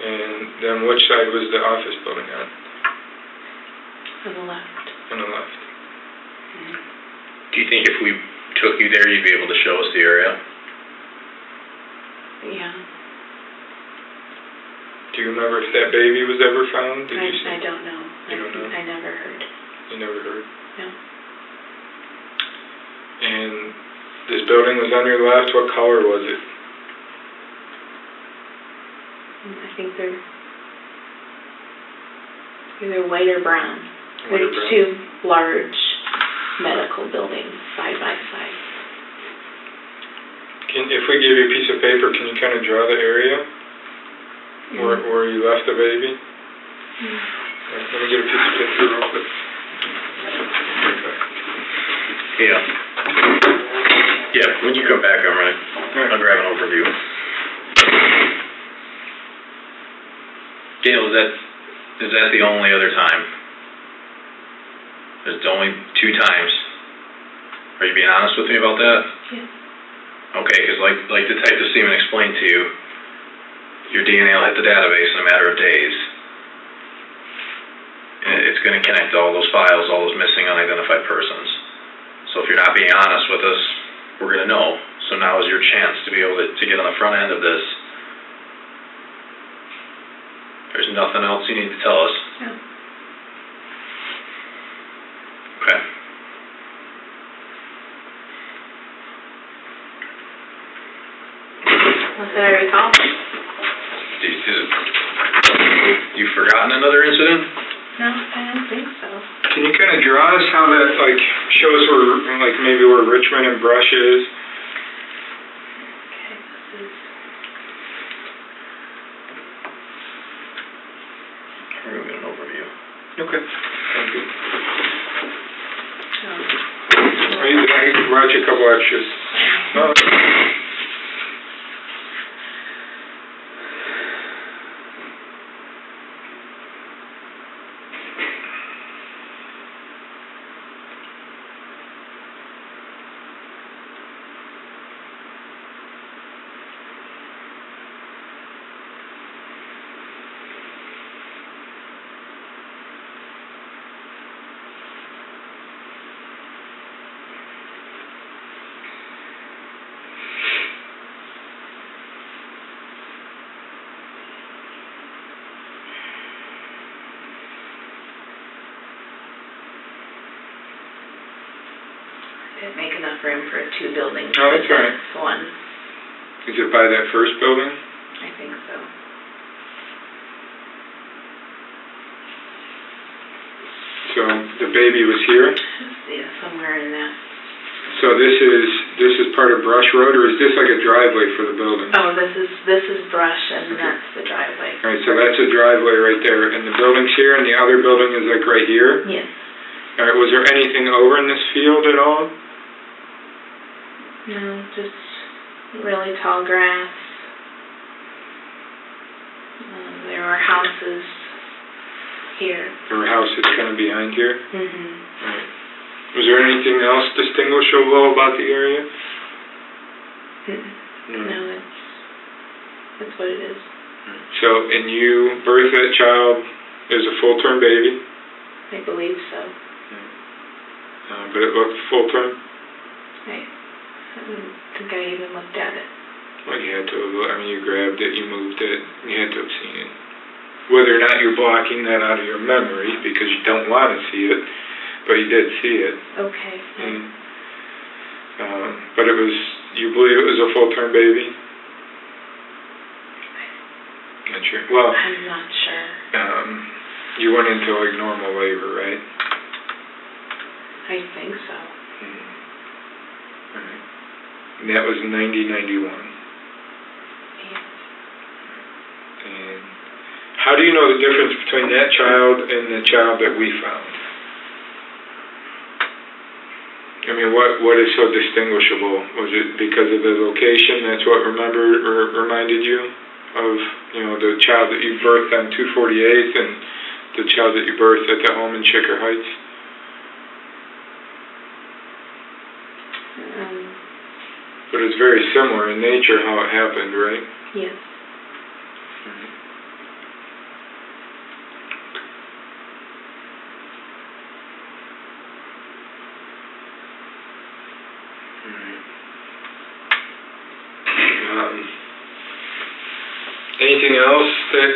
And then which side was the office building on? On the left. On the left. Mm-hmm. Do you think if we took you there, you'd be able to show us the area? Yeah. Do you remember if that baby was ever found? I don't know. You don't know? I never heard. You never heard? No. And this building was on your left. What color was it? I think they're either white or brown. White or There's brown? two large medical buildings side by side. If we gave you a piece of paper, can you kind of draw the area where you left the baby? Let me get a piece of paper real quick. Yeah. Yeah, when you come back, I'll grab an overview. Gail, is that the only other time? There's only 2 times. Are you being honest with me about that? Yeah. Okay, because like Detective Seaman explained to you, your DNA will hit the database in a matter of days. And it's going to connect to all those files, all those missing unidentified persons. So if you're not being honest with us, we're going to know. So now is your chance to be able to get on the front end of this. There's nothing else you need to tell us. No. Okay. Not that I recall. You forgotten another incident? No, I don't think so. Can you kind of draw us how that, like, shows where, like, maybe where Richmond and Brush is? Okay, this is... We're going to get an overview. Okay. Thank you. Oh. I brought you a couple extras. No. Didn't make enough room for 2 buildings. Oh, that's all right. One. Is it by that first building? I think so. So the baby was here? Yeah, somewhere in that. So this is part of Brush Road, or is this like a driveway for the building? Oh, this is brush, and that's the driveway. All right, so that's a driveway right there, and the building's here, and the other building is like right here? Yes. All right, was there anything over in this field at all? No, just really tall grass. There were houses here. There were houses kind of behind here? Mm-hmm. Right. Was there anything else distinguishable about the area? No, that's what it is. So, and you birthed that child as a full-term baby? I believe so. But it looked full-term? I don't think I even looked at it. Well, you had to have, I mean, you grabbed it, you moved it, you had to have seen it. Whether or not you're blocking that out of your memory because you don't want to see it, but you did see it. Okay. But it was, you believe it was a full-term baby? Not sure. Well, I'm not sure. You went into like normal labor, right? I think so. Right. And that was 90-91. Yeah. And how do you know the difference between that child and the child that we found? I mean, what is so distinguishable? Was it because of the location? That's what reminded you of, you know, the child that you birthed on 248th and the child that you birthed at the home in Shaker Heights? But it's very similar in nature how it happened, right? Yes. Anything else that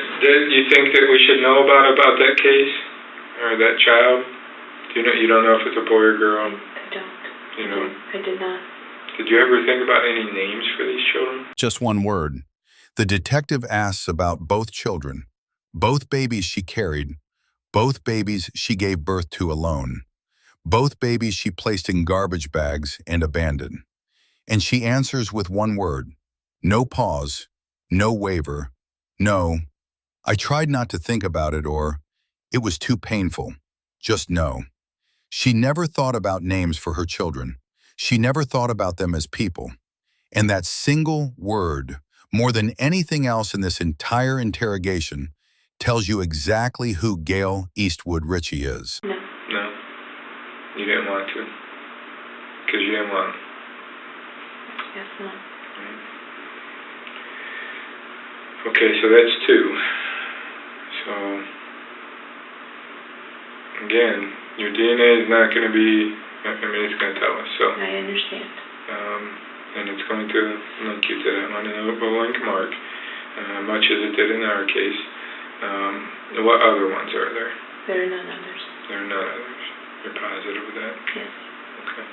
you think that we should know about that case or that child? You don't know if it's a boy or girl? I don't. You know? I did not. Did you ever think about any names for these children? Just one word. The detective asks about both children, both babies she carried, both babies she gave birth to alone, both babies she placed in garbage bags and abandoned. And she answers with one word. No pause, no waver, no. I tried not to think about it or it was too painful. Just no. She never thought about names for her children. She never thought about them as people. And that single word, more than anything else in this entire interrogation, tells you exactly who Gail Eastwood Richie is. No. No. You didn't want to. Because you didn't want to. Yes, no. Okay, so that's 2. So, again, your DNA is not going to be, I mean, it's going to tell us, so. I understand. and it's going to link you to that one, and it will link Mark, much as it did in our case. What other ones are there? There are none others. There are none others. You're positive of that? Yes. Okay.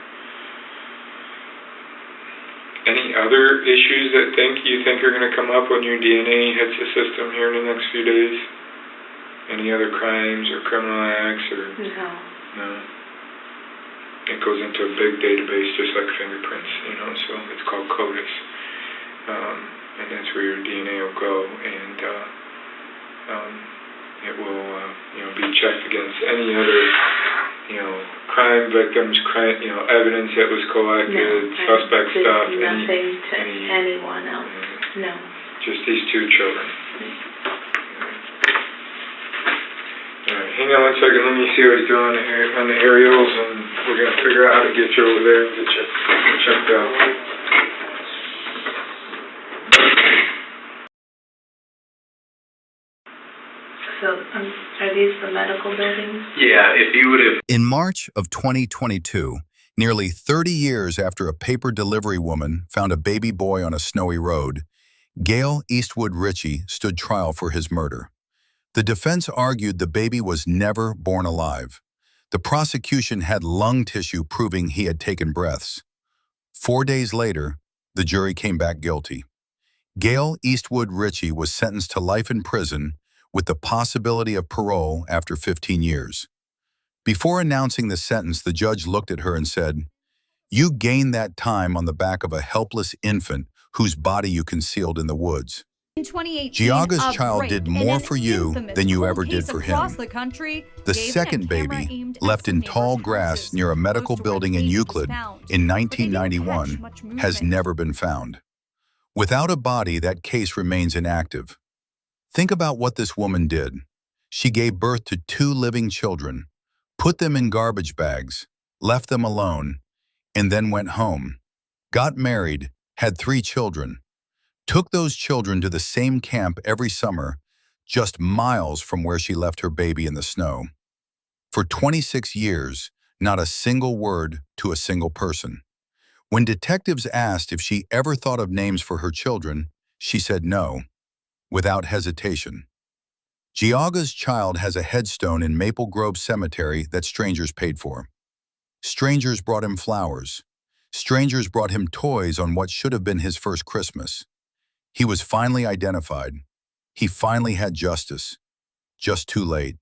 Any other issues that you think are going to come up when your DNA hits the system here in the next few days? Any other crimes or criminal acts or? No. No. It goes into a big database just like fingerprints, so it's called CODIS. And that's where your DNA will go, and it will, be checked against any other, crime victims, evidence that was collected, suspect stuff. Nothing to anyone else. No. Just these two children. All right, hang on 1 second. Let me see what he's doing on the aerials, and we're gonna figure out how to get you over there and get you checked out. So, are these the medical buildings? Yeah, if you would have... In March of 2022, nearly 30 years after a paper delivery woman found a baby boy on a snowy road, Gail Eastwood Richie stood trial for his murder. The defense argued the baby was never born alive. The prosecution had lung tissue proving he had taken breaths. 4 days later, the jury came back guilty. Gail Eastwood Richie was sentenced to life in prison with the possibility of parole after 15 years. Before announcing the sentence, the judge looked at her and said, "You gained that time on the back of a helpless infant whose body you concealed in the woods. In 2018, Geauga's child did more for you than you ever did for him." The second baby, left in tall grass near a medical building in Euclid in 1991, has never been found. Without a body, that case remains inactive. Think about what this woman did. She gave birth to 2 living children, put them in garbage bags, left them alone, and then went home, got married, had 3 children, took those children to the same camp every summer, just miles from where she left her baby in the snow. For 26 years, not a single word to a single person. When detectives asked if she ever thought of names for her children, she said no, without hesitation. Geauga's child has a headstone in Maple Grove Cemetery that strangers paid for. Strangers brought him flowers. Strangers brought him toys on what should have been his first Christmas. He was finally identified. He finally had justice. Just too late.